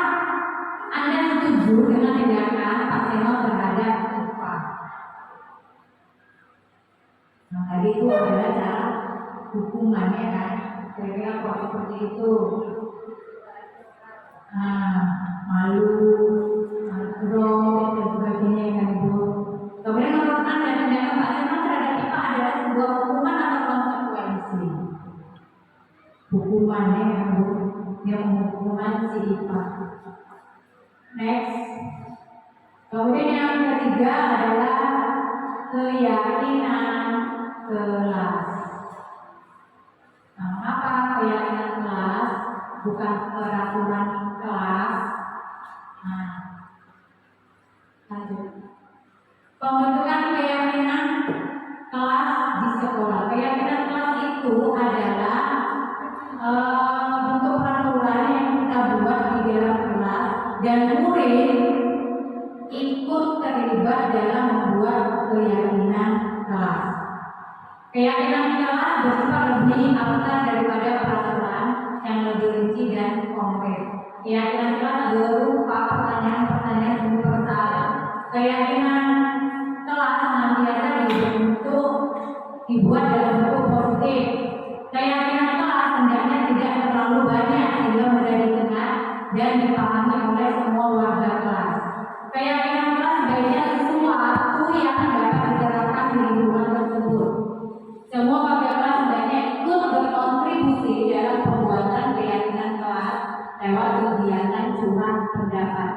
[SPEAKER 4] Anda setuju dengan tindakan Pak Seno terhadap IPA? Nah, tadi itu adalah cara hukumannya kan. Kira-kira kok seperti itu. Nah, malu, drop dan sebagainya kan Ibu. Kemudian menurut Anda tindakan Pak Seno terhadap IPA adalah sebuah hukuman atau konsekuensi? Hukumannya kan Bu, yang menghukuman si IPA. Next. Kemudian yang ketiga adalah keyakinan kelas. Nah, mengapa keyakinan kelas bukan peraturan kelas? Nah, lanjut. Pembentukan keyakinan kelas di sekolah. Keyakinan kelas itu adalah bentuk peraturan yang kita buat di dalam kelas dan murid ikut terlibat dalam membuat keyakinan kelas. Keyakinan kelas bersifat lebih abstrak daripada peraturan yang lebih rinci dan konkret. Keyakinan kelas berupa pertanyaan-pertanyaan universal. Keyakinan kelas senantiasa dibuat dalam bentuk positif. Keyakinan kelas hendaknya tidak terlalu banyak sehingga mudah didengar dan dipahami oleh semua warga kelas. Keyakinan kelas sebaiknya sesuatu yang dapat diterapkan di lingkungan tersebut. Semua warga kelas hendaknya ikut berkontribusi dalam pembuatan keyakinan kelas lewat kegiatan curhat pendapat.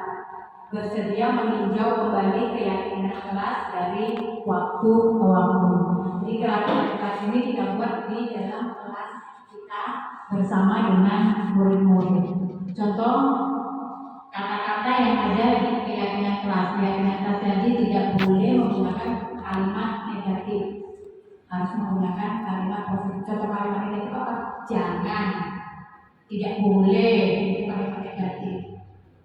[SPEAKER 4] Bersedia meninjau kembali keyakinan kelas dari waktu ke waktu. Jadi kelas ini kita buat di dalam kelas kita bersama dengan murid-murid. Contoh kata-kata yang ada di keyakinan kelas. Keyakinan kelas tadi tidak boleh menggunakan kalimat negatif, harus menggunakan kalimat positif. Contoh kalimat negatif apa? Jangan, tidak boleh, itu kalimat negatif.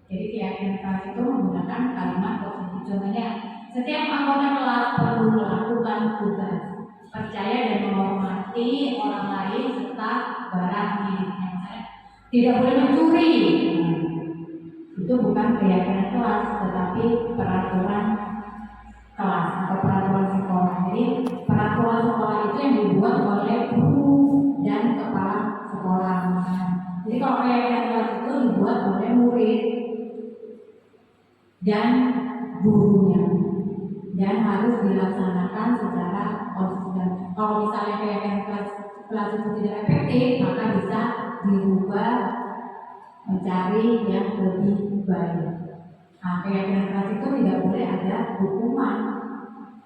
[SPEAKER 4] Jadi keyakinan kelas itu menggunakan kalimat positif. Contohnya, setiap anggota kelas perlu melakukan tugas, percaya dan menghormati orang lain serta barang miliknya. Tidak boleh mencuri. Itu bukan keyakinan kelas, tetapi peraturan kelas atau peraturan sekolah. Jadi peraturan sekolah itu yang dibuat oleh guru dan kepala sekolah. Jadi kalau keyakinan kelas itu dibuat oleh murid dan gurunya dan harus dilaksanakan secara konsisten. Kalau misalnya keyakinan kelas itu tidak efektif, maka bisa dirubah mencari yang lebih baik. Nah, keyakinan kelas itu tidak boleh ada hukuman,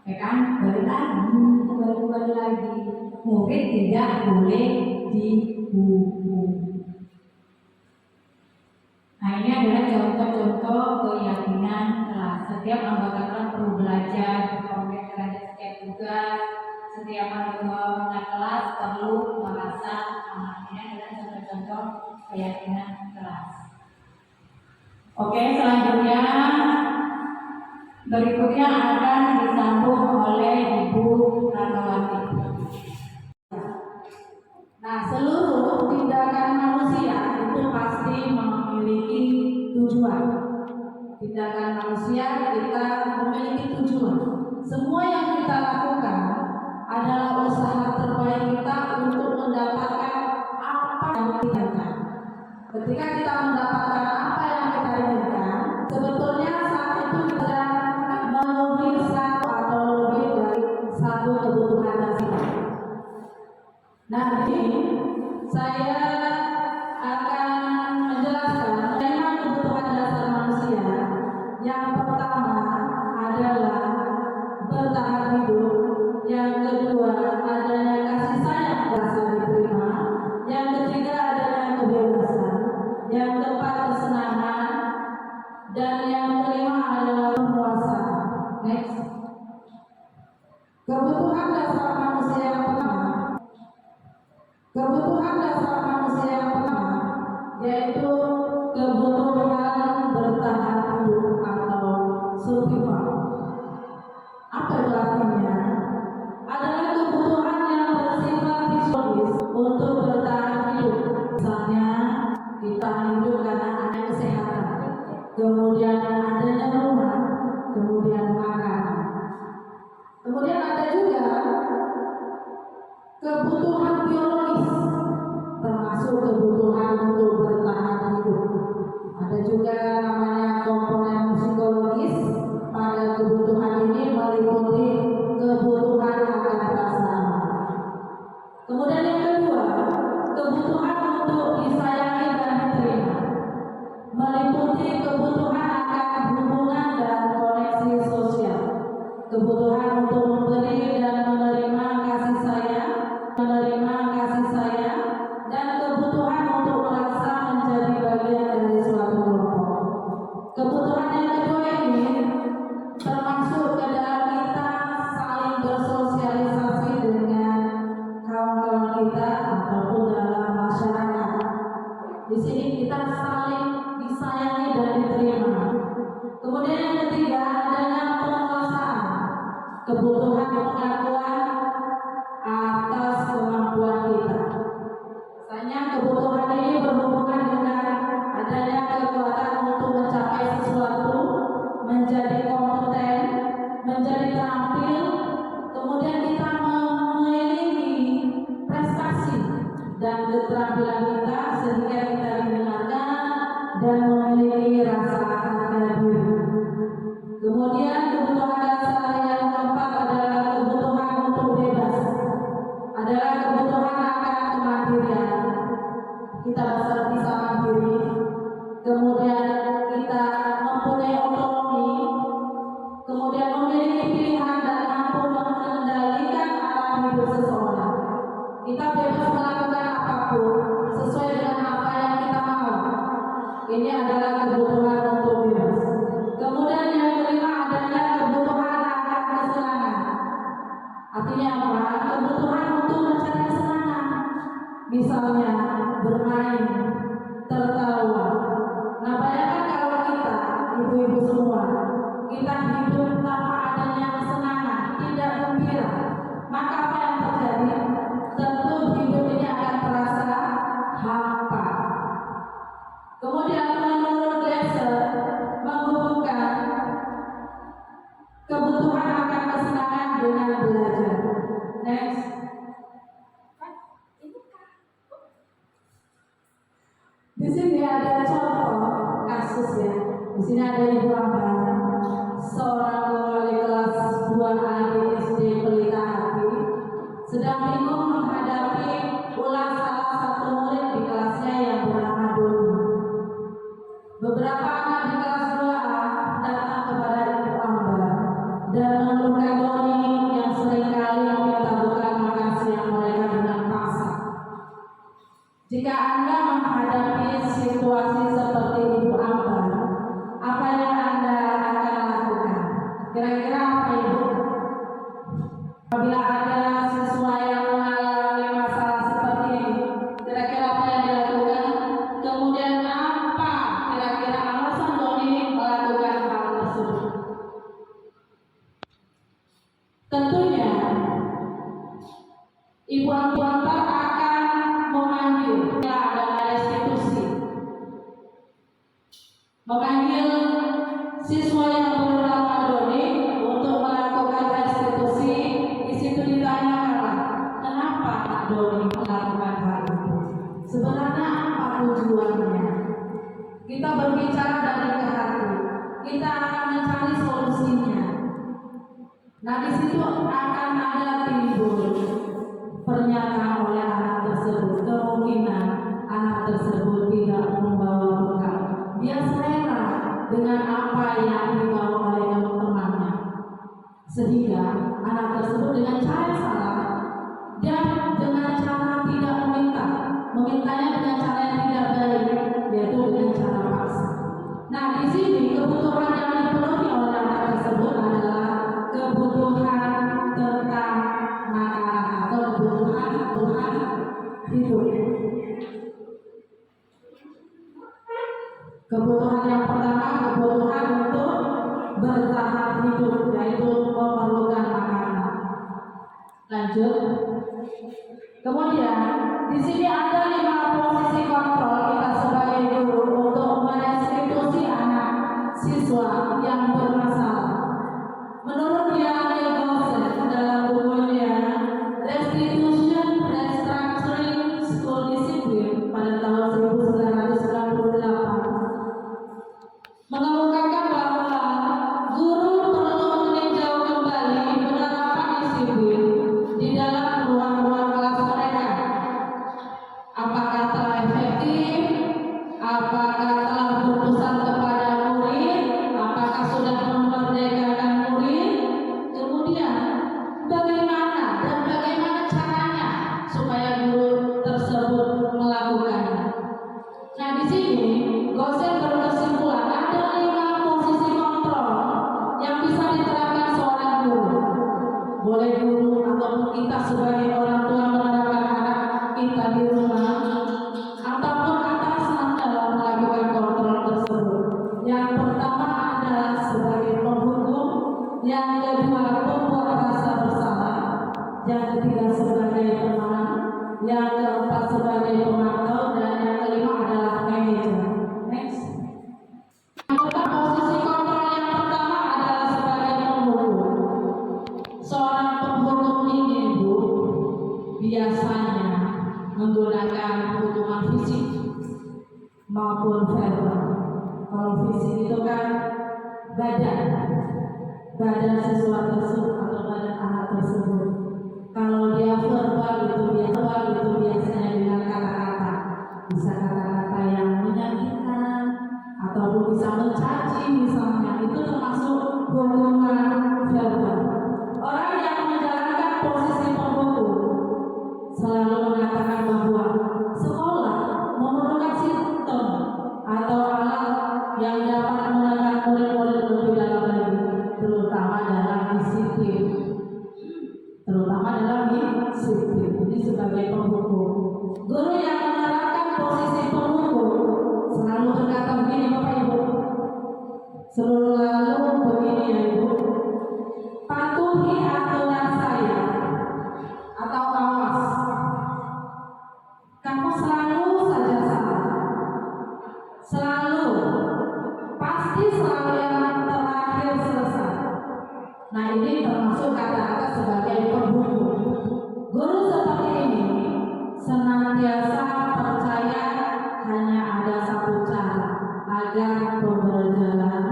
[SPEAKER 4] ya kan? Kembali lagi, murid tidak boleh dihukum. Nah, ini adalah contoh-contoh keyakinan kelas. Setiap anggota kelas perlu belajar, berkomitmen terhadap setiap tugas. Setiap anggota kelas perlu merasa aman. Ini adalah contoh-contoh keyakinan kelas. Oke, selanjutnya berikutnya akan disambung oleh Ibu Ranawati. Nah, seluruh tindakan manusia itu pasti memiliki tujuan. Tindakan manusia kita memiliki tujuan. Semua yang kita lakukan adalah usaha terbaik kita untuk mendapatkan apa yang kita inginkan. Ketika kita mendapatkan apa yang kita inginkan, sebetulnya saat itu kita memenuhi satu atau lebih dari satu kebutuhan dasar. Nanti saya akan menjelaskan lima kebutuhan dasar manusia. Yang pertama adalah bertahan hidup. Yang kedua adanya kasih sayang rasa diterima. Yang ketiga adanya kebebasan. Yang keempat kesenangan. Dan yang kelima adalah penguasaan. Next. Kebutuhan dasar manusia yang pertama. Kebutuhan dasar manusia yang pertama yaitu kebutuhan bertahan hidup atau survival. Apa itu artinya? Adalah kebutuhan yang bersifat fisiologis untuk bertahan hidup. Misalnya kita hidup karena ada kesehatan, kemudian adanya rumah, kemudian makan. Kemudian ada juga kebutuhan biologis, termasuk kebutuhan untuk bertahan hidup. Ada juga namanya komponen psikologis. Pada kebutuhan ini meliputi kebutuhan akan perasaan. Kemudian yang kedua, kebutuhan untuk disayangi dan diterima, meliputi kebutuhan akan hubungan dan koneksi sosial, kebutuhan untuk memberi dan menerima kasih sayang, dan kebutuhan untuk merasa menjadi bagian dari suatu kelompok. Kebutuhan yang kedua ini termasuk ke dalam kita saling bersosialisasi dengan kawan-kawan kita ataupun dalam masyarakat. Di sini kita saling disayangi dan diterima. Kemudian yang ketiga adanya penguasaan, kebutuhan pengakuan atas kemampuan kita. Misalnya kebutuhan ini berhubungan dengan adanya kekuatan untuk mencapai sesuatu, menjadi kompeten, menjadi terampil, kemudian kita memiliki prestasi dan keterampilan kita sehingga kita didengarkan dan memiliki rasa harga diri. Kemudian kebutuhan dasar yang keempat adalah kebutuhan untuk bebas, adalah kebutuhan akan kemandirian. Kita bisa mandiri, kemudian kita mempunyai otonomi, kemudian memiliki pilihan dan mampu mengendalikan arah hidup seseorang. Kita bebas melakukan apapun sesuai dengan apa yang kita mau. Ini adalah kebutuhan untuk bebas. Kemudian yang kelima adanya kebutuhan akan kesenangan. Artinya apa? Kebutuhan untuk mencari kesenangan. Misalnya bermain, tertawa. Nah, bayangkan kalau kita, ibu-ibu semua, kita hidup tanpa adanya kesenangan, tidak gembira, maka apa yang terjadi? Tentu hidup ini akan terasa hampa. Kemudian menurut Glasser menghubungkan kebutuhan akan kesenangan dengan belajar. Next. Di sini ada contoh kasus ya. Di sini ada Ibu Ambara, seorang wali kelas 2A di SD Pelita Hati, sedang bingung menghadapi ulas salah satu murid di kelasnya yang bernama Doni. Beberapa anak di kelas 2A datang kepada Ibu Ambara dan mengeluhkan Doni yang seringkali meminta bukan makan siang mereka dengan paksa. Jika Anda menghadapi situasi seperti Ibu Ambara, Apabila ada siswa yang mengalami masalah seperti ini, kira-kira apa yang dilakukan? Kemudian apa kira-kira alasan Doni melakukan hal tersebut? Tentunya ibu antar akan memanggil ada restitusi, memanggil siswa yang bernama Doni untuk melakukan restitusi. Di situ ditanyakan, kenapa Kak Doni melakukan hal itu? Sebenarnya apa tujuannya? Kita berbicara dari ke hati, kita akan mencari solusinya. Nah, di situ akan ada timbul pernyataan oleh anak tersebut. Kemungkinan anak tersebut tidak membawa bekal. Dia selera dengan apa yang dibawa oleh teman-temannya, sehingga anak tersebut dengan cara yang salah dan dengan cara tidak memintanya dengan cara yang tidak baik, yaitu dengan cara paksa. Nah, di sini kebutuhan yang dipenuhi oleh anak tersebut adalah kebutuhan tentang makanan atau kebutuhan hidup. Kebutuhan yang pertama, kebutuhan untuk bertahan hidup, yaitu memerlukan makanan. Lanjut. Kemudian di sini ada 5 posisi kontrol kita sebagai guru untuk merestitusi anak siswa yang bermasalah. Menurut Daniel Gosen dalam bukunya Restitution Restructuring School Discipline pada tahun 1998, mengemukakan bahwa guru perlu meninjau kembali penerapan disiplin di dalam ruang-ruang kelas mereka. Apakah telah efektif? Apakah telah berpesan kepada murid? Apakah sudah memerdekakan murid? Kemudian bagaimana dan bagaimana caranya supaya guru tersebut melakukannya? Nah, di sini Gosen berkesimpulan ada 5 posisi kontrol yang bisa diterapkan seorang guru. Boleh guru ataupun kita sebagai orang tua menerapkan anak kita di rumah, ataupun atasan dalam melakukan kontrol tersebut. Yang pertama adalah sebagai penghukum, yang kedua pembuat rasa bersalah, yang ketiga sebagai teman, yang keempat sebagai pemantau, dan yang kelima adalah manajer. Next. Posisi kontrol yang pertama adalah sebagai penghukum. Seorang penghukum ini, Bu, biasanya menggunakan hukuman fisik maupun verbal. Kalau fisik itu kan badan siswa tersebut atau badan anak tersebut. Kalau dia verbal itu biasanya dengan kata-kata, bisa kata-kata yang menyakitkan ataupun bisa mencaci misalnya, itu termasuk hukuman verbal. Orang yang menjalankan posisi penghukum selalu mengatakan bahwa sekolah memerlukan sistem atau alat yang dapat menekan murid-murid lebih dalam lagi, terutama dalam disiplin. Jadi sebagai penghukum, guru yang menerapkan posisi penghukum selalu berkata begini, Bapak Ibu, selalu begini ya Ibu, patuhi aturan saya atau awas, kamu selalu saja salah, pasti selalu yang terakhir selesai. Nah, ini termasuk kata-kata sebagai penghukum. Guru seperti ini senantiasa percaya hanya ada satu cara agar pembelajaran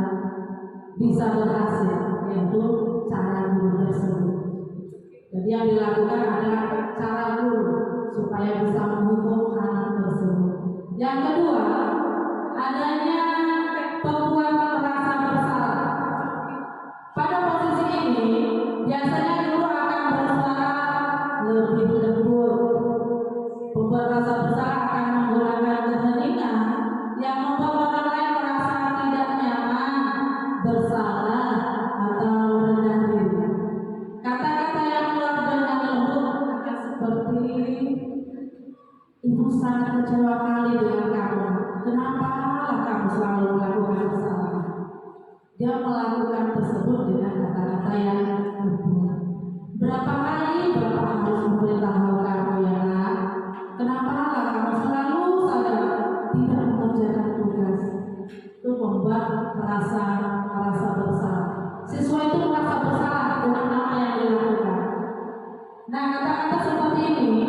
[SPEAKER 4] bisa berhasil, yaitu cara guru tersebut. Jadi yang dilakukan adalah cara guru supaya bisa menghukum anak tersebut. Yang kedua, adanya pembuat merasa bersalah. Pada posisi ini biasanya guru akan bersuara lebih lembut. Pembuat rasa bersalah akan menggunakan keheningan yang membuat orang lain merasa tidak nyaman, bersalah, atau rendah diri. Kata-kata yang sangat kecewa kali dengan kamu. Kenapa kamu selalu melakukan kesalahan? Dia melakukan tersebut dengan kata-kata yang berbuat. Berapa kali Bapak harus memberitahu kamu ya nak? Kenapa kamu selalu saja tidak mengerjakan tugas? Itu membuat merasa bersalah. Siswa itu merasa bersalah dengan apa yang dilakukan. Nah, kata-kata seperti ini,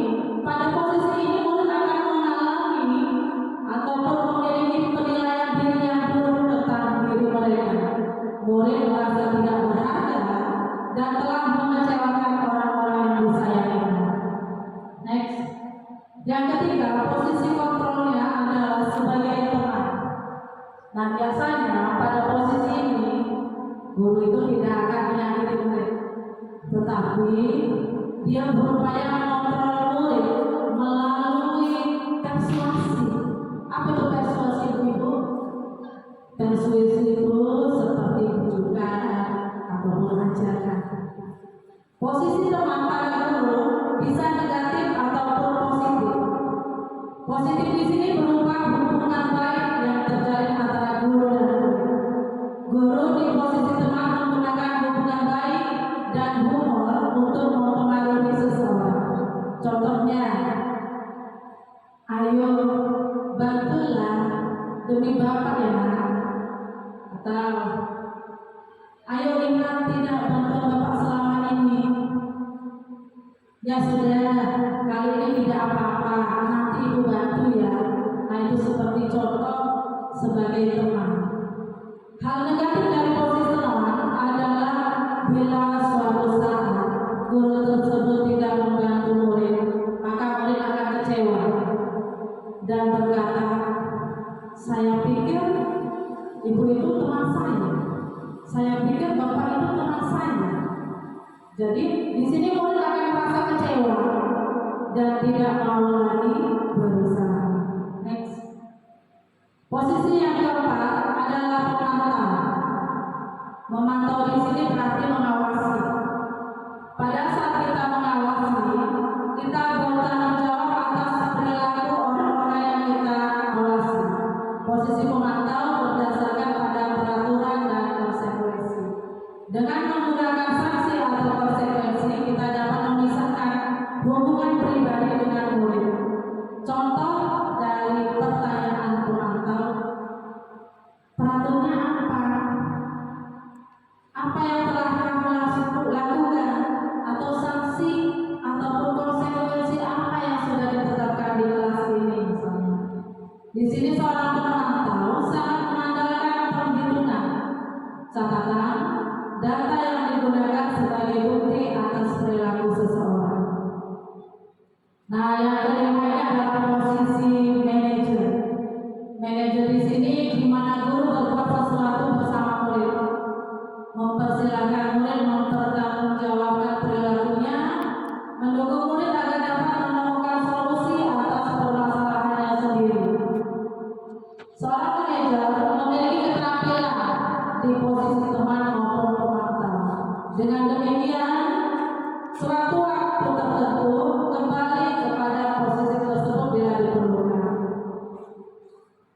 [SPEAKER 4] pada posisi ini murid akan mengalami ataupun memiliki penilaian diri yang buruk tentang diri mereka. Murid merasa tidak berharga dan telah mengecewakan orang-orang yang disayanginya. Next, yang ketiga, posisi kontrolnya adalah sebagai teman. Nah, biasanya pada posisi ini guru itu tidak akan menyakiti murid, tetapi dia berupaya mengontrol murid melalui persuasi. Apa itu persuasi itu? Persuasi itu seperti bujukan atau mengajarkan. Posisi teman pada guru bisa negatif ataupun positif. Positif di sini berupa hubungan baik yang terjalin antara guru dan murid. Guru di posisi teman menggunakan hubungan baik dan humor untuk mempengaruhi seseorang. Contohnya, ayo bantulah demi Bapak ya nak. Atau ayo ingat tidak bantu Bapak selama ini. Ya sudah, kali ini tidak apa-apa, nanti Ibu bantu ya. Nah, itu seperti contoh sebagai teman. Hal negatif dari posisi teman adalah bila suatu saat guru tersebut tidak membantu murid, maka murid akan kecewa dan berkata, saya pikir ibu itu teman saya pikir bapak itu teman saya. Jadi di sini murid akan merasa kecewa dan tidak mau lagi berusaha. Next, posisi yang keempat adalah pemantau. Memantau di sini berarti mengawasi. Pada saat kita mengawasi, kita bertanggung jawab atas perilaku orang-orang yang kita awasi. Posisi pemantau berdasarkan pada peraturan dan konsekuensi. Dengan menggunakan sanksi atau konsekuensi, kita dapat memisahkan hubungan pribadi dengan murid. Contoh dari pertanyaan pemantau, peraturannya apa? Apa yang telah kamu lakukan? Atau sanksi ataupun konsekuensi apa yang sudah ditetapkan di kelas ini misalnya. Di sini seorang pemantau sangat mengandalkan penghitungan, catatan, data yang digunakan sebagai bukti atas perilaku seseorang. Nah, yang kelima ini adalah posisi manajer. Manajer di sini di mana guru berbuat sesuatu bersama murid, mempersilahkan murid mempertanggungjawabkan perilakunya, mendukung murid agar dapat menemukan solusi atas permasalahannya sendiri. Seorang manajer memiliki keterampilan di posisi teman maupun pemantau. Dengan demikian, suatu waktu tertentu kembali kepada posisi tersebut bila diperlukan.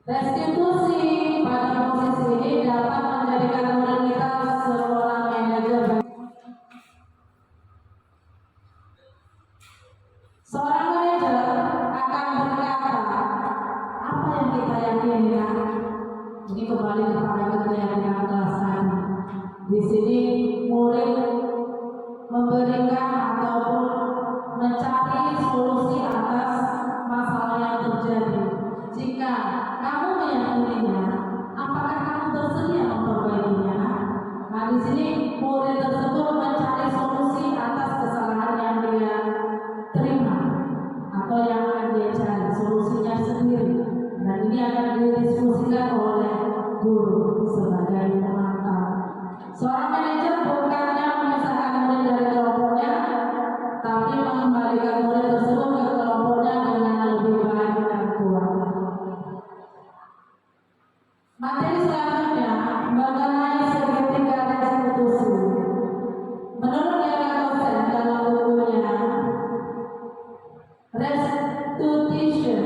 [SPEAKER 4] Restitusi pada posisi ini dapat menjadikan murid kita seorang manajer. Seorang manajer akan berkata, apa yang kita yakini ya? Ini kembali kepada keyakinan kelas tadi. Di sini murid memberikan ataupun mencari solusi atas masalah yang terjadi. Jika kamu meyakininya, apakah kamu bersedia memperbaikinya? Nah, di sini murid tersebut mencari solusi atas kesalahan yang dia terima atau yang akan dia cari solusinya sendiri. Dan ini akan didiskusikan oleh guru sebagai pemantau. Seorang manajer bukannya memisahkan murid dari kelompoknya, tapi mengembalikan murid tersebut ke kelompoknya dengan lebih baik dan kuat. Materi selanjutnya mengenai segitiga restitusi. Menurut Yana Kosen dalam bukunya Restitution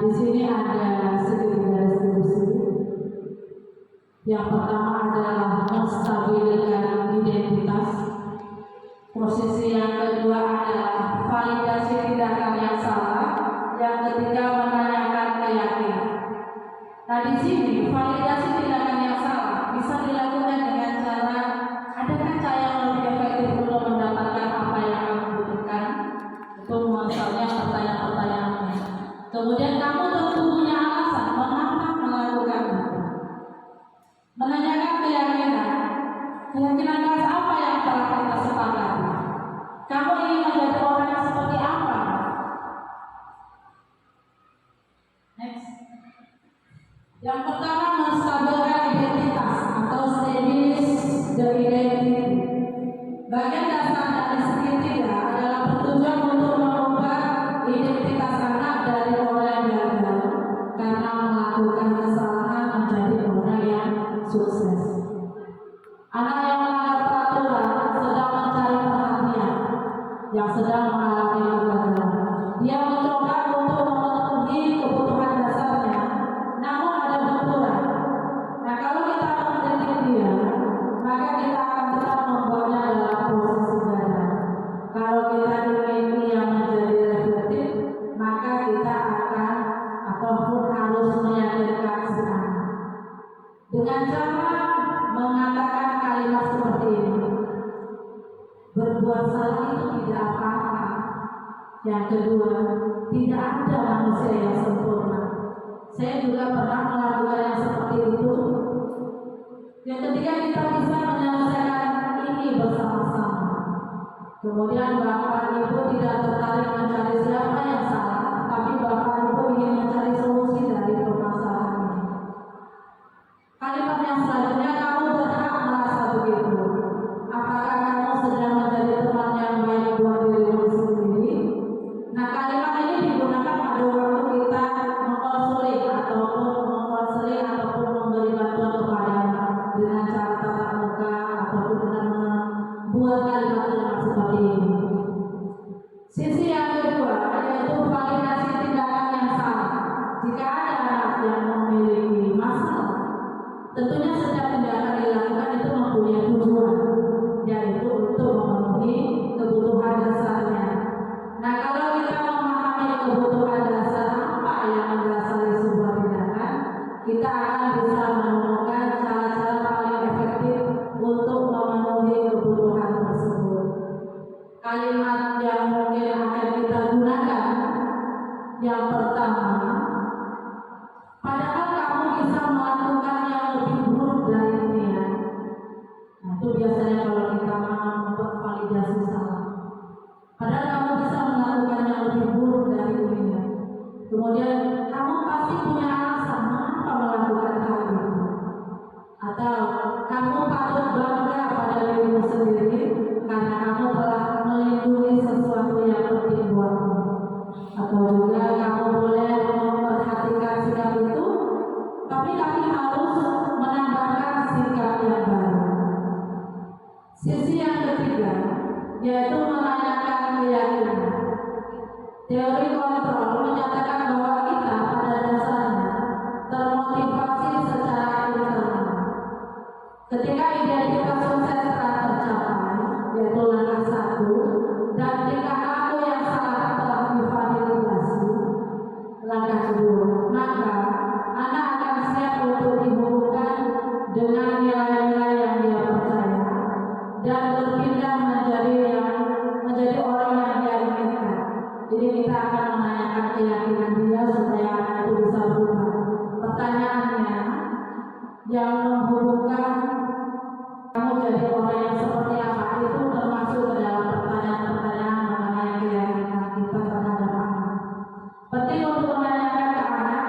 [SPEAKER 4] di sini ada sedikit garis fungsi. Yang pertama adalah menstabilkan identitas. Posisi yang kedua adalah validasi tindakan yang salah. Yang ketiga menanyakan keyakinan. Nah di sini validasi tindakan yang salah bisa dilakukan dengan cara adakah cara yang lebih efektif untuk mendapatkan apa yang kamu butuhkan? Itu misalnya pertanyaan-pertanyaannya. Kemudian kamu tentu punya alasan mengapa melakukan itu. Menanyakan keyakinan. Keyakinan keras apa yang telah kita sepakati? Kamu ingin menjadi orang yang seperti apa? Next. Yang pertama menstabilkan identitas atau stabilis the identity. Bagian dasar dari segitiga adalah bertujuan untuk mengubah identitas anak dari orang yang gagal karena melakukan kesalahan menjadi orang yang sukses. Anak yang melanggar peraturan sedang mencari perhatian, yang sedang mengalami kegagalan. Dia mencoba untuk memenuhi kebutuhan dasarnya, namun ada benturan. Nah, kalau kita mendidik dia, maka kita akan tetap membuatnya dalam posisi gagal. Kalau kita ingin dia menjadi reflektif, maka kita akan ataupun harus meyakinkan si anak dengan cara mengatakan kalimat seperti ini. Berbuat salah itu tidak apa-apa. Yang kedua, tidak ada manusia yang sempurna. Saya juga pernah melakukan yang seperti itu. Yang ketiga, kita bisa menyelesaikan ini bersama-sama. Kemudian Bapak Ibu tidak tertarik mencari siapa yang salah, tapi Bapak Ibu ingin mencari solusi dari permasalahan ini. Kalimat yang selanjutnya, kamu berhak merasa begitu. Apakah kamu sedang menjadi teman yang baik buat dirimu sendiri? Nah, kalimat ini digunakan pada waktu kita mengkonseling ataupun memberi bantuan kepada dengan cara tatap muka ataupun dengan membuat kalimat-kalimat seperti ini. Sisi yang kedua yaitu validasi tindakan yang salah. Jika ada anak yang memiliki masalah, tentunya setiap tindakan dilakukan itu mempunyai tujuan, yaitu untuk memenuhi kebutuhan dasarnya. Nah, kalau kita memahami kebutuhan dasar apa yang mendasari sebuah tindakan, kita akan bisa menemukan cara-cara paling efektif untuk memenuhi kebutuhan tersebut. Kalimat yang mungkin akan kita gunakan, yang pertama, padahal kamu bisa melakukan yang lebih buruk dari ini ya. Nah, itu biasanya kalau kita mau membuat validasi salah. Padahal kamu bisa melakukan yang lebih buruk dari ini ya. Kemudian kamu pasti punya alasan mengapa melakukan hal itu. Atau kamu patut bangga pada dirimu sendiri karena kamu telah melindungi sesuatu yang penting buatmu. Atau juga kamu boleh memperhatikan sikap itu, tapi kami harus menambahkan sikap yang baru. Sisi yang ketiga yaitu menanyakan keyakinan. Teori kontrol menyatakan bahwa kita pada dasarnya termotivasi secara internal. Ketika identitas sukses telah tercapai, yaitu langkah 1, dan tingkah laku yang salah telah divalidasi, langkah 2, maka anak akan siap untuk dihubungkan dengan nilai-nilai yang dia percaya dan berpindah menjadi orang yang dia inginkan. Jadi kita akan menanyakan keyakinan dia supaya anak itu bisa berubah. Pertanyaannya yang menghubungkan kamu jadi orang yang seperti apa itu termasuk ke dalam pertanyaan-pertanyaan mengenai keyakinan kita terhadap anak. Penting untuk menanyakan ke anak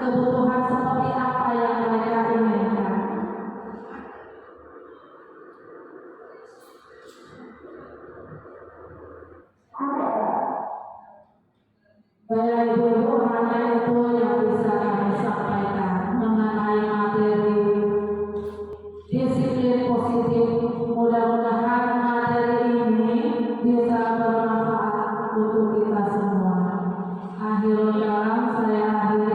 [SPEAKER 4] kebutuhan seperti apa yang mereka inginkan. Baik Ibu, hanya itu yang bisa kami sampaikan mengenai materi disiplin positif. Mudah-mudahan materi ini bisa bermanfaat untuk kita semua. Akhirul kalam, saya akhiri.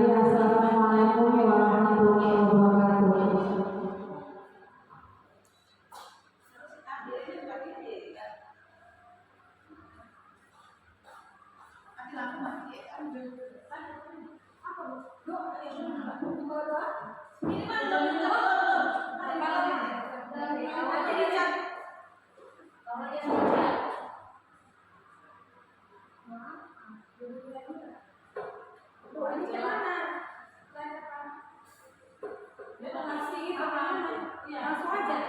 [SPEAKER 1] langsung aja.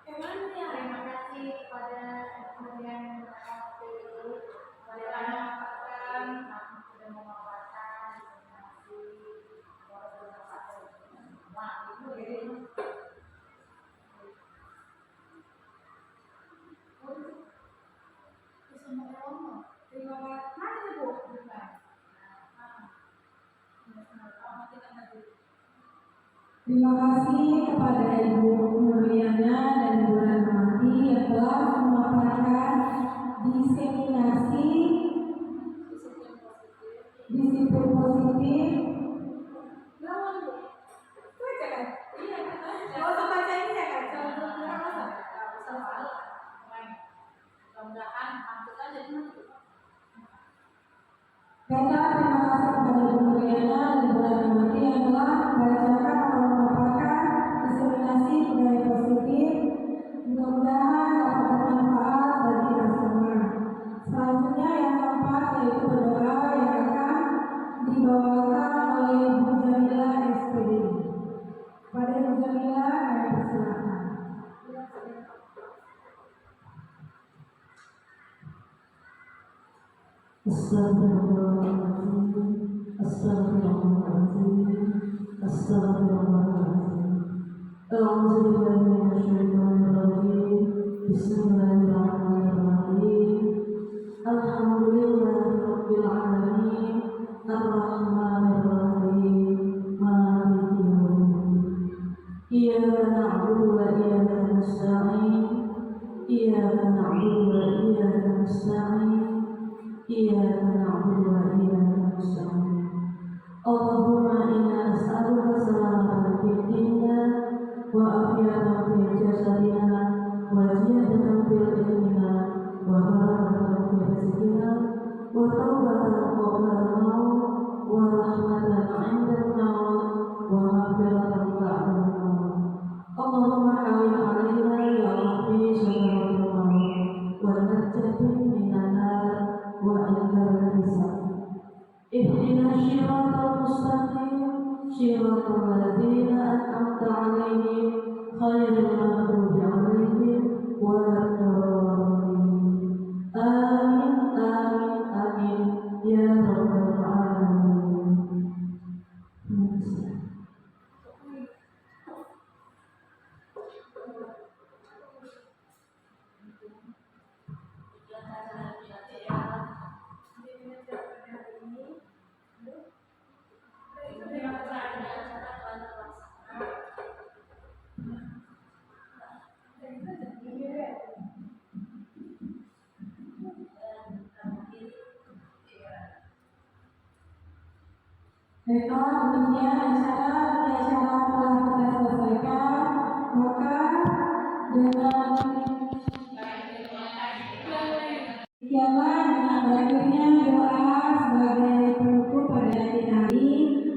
[SPEAKER 5] Terima kasih kepada kemudian waktu sudah memaparkan
[SPEAKER 1] Terima kasih. Mana Bu? Terima kasih kepada Ibu Nuriana dan Ibu Rahmati yang telah memaparkan diseminasi disiplin positif. Baca kan? Iya, kalau usah baca ini ya kan?
[SPEAKER 5] mudah-mudahan pantas aja dulu.
[SPEAKER 1] Baiklah, terima kasih kepada Ibu Nuriana dan Ibu Rahmati yang telah membacakan atau memaparkan diseminasi budaya positif. Mudah-mudahan dapat bermanfaat bagi kita semua. Selanjutnya yang keempat yaitu berdoa yang akan dibawakan oleh Ibu Jamila SPD. Pada Ibu Jamila, kami persilakan.
[SPEAKER 6] Astagfirullahaladzim, astagfirullahaladzim, astagfirullahaladzim. A'udzubillahi minasyaitonirrajim. Bismillahirrahmanirrahim. Alhamdulillahirabbil alamin, arrahmanirrahim, maliki yaumiddin. Iyyaka na'budu wa iyyaka nasta'in. Iyyaka na'budu wa iyyaka nasta'in. Iyyaka na'budu wa iyyaka nasta'in. Allahumma inna nas'aluka salamatan fid dunya wa afiyatan fil jasadina wa ziyadatan fil ilmina wa barakatan fil rizqina wa tawbatan qabla al-maut wa rahmatan 'inda al-maut wa maghfiratan ba'da al-maut. Allahumma hawwin 'alaina ya rabbi sakaratul maut wa najjini minan nar وعند الحساب. اهدنا الصراط المستقيم صراط الذين أنعمت عليهم غير المغضوب عليهم ولا الضالين. آمين آمين آمين يا رب العالمين.
[SPEAKER 1] Baiklah, demikian acara telah kita selesaikan. Maka dengan demikianlah dengan berakhirnya doa sebagai penutup pada hari ini.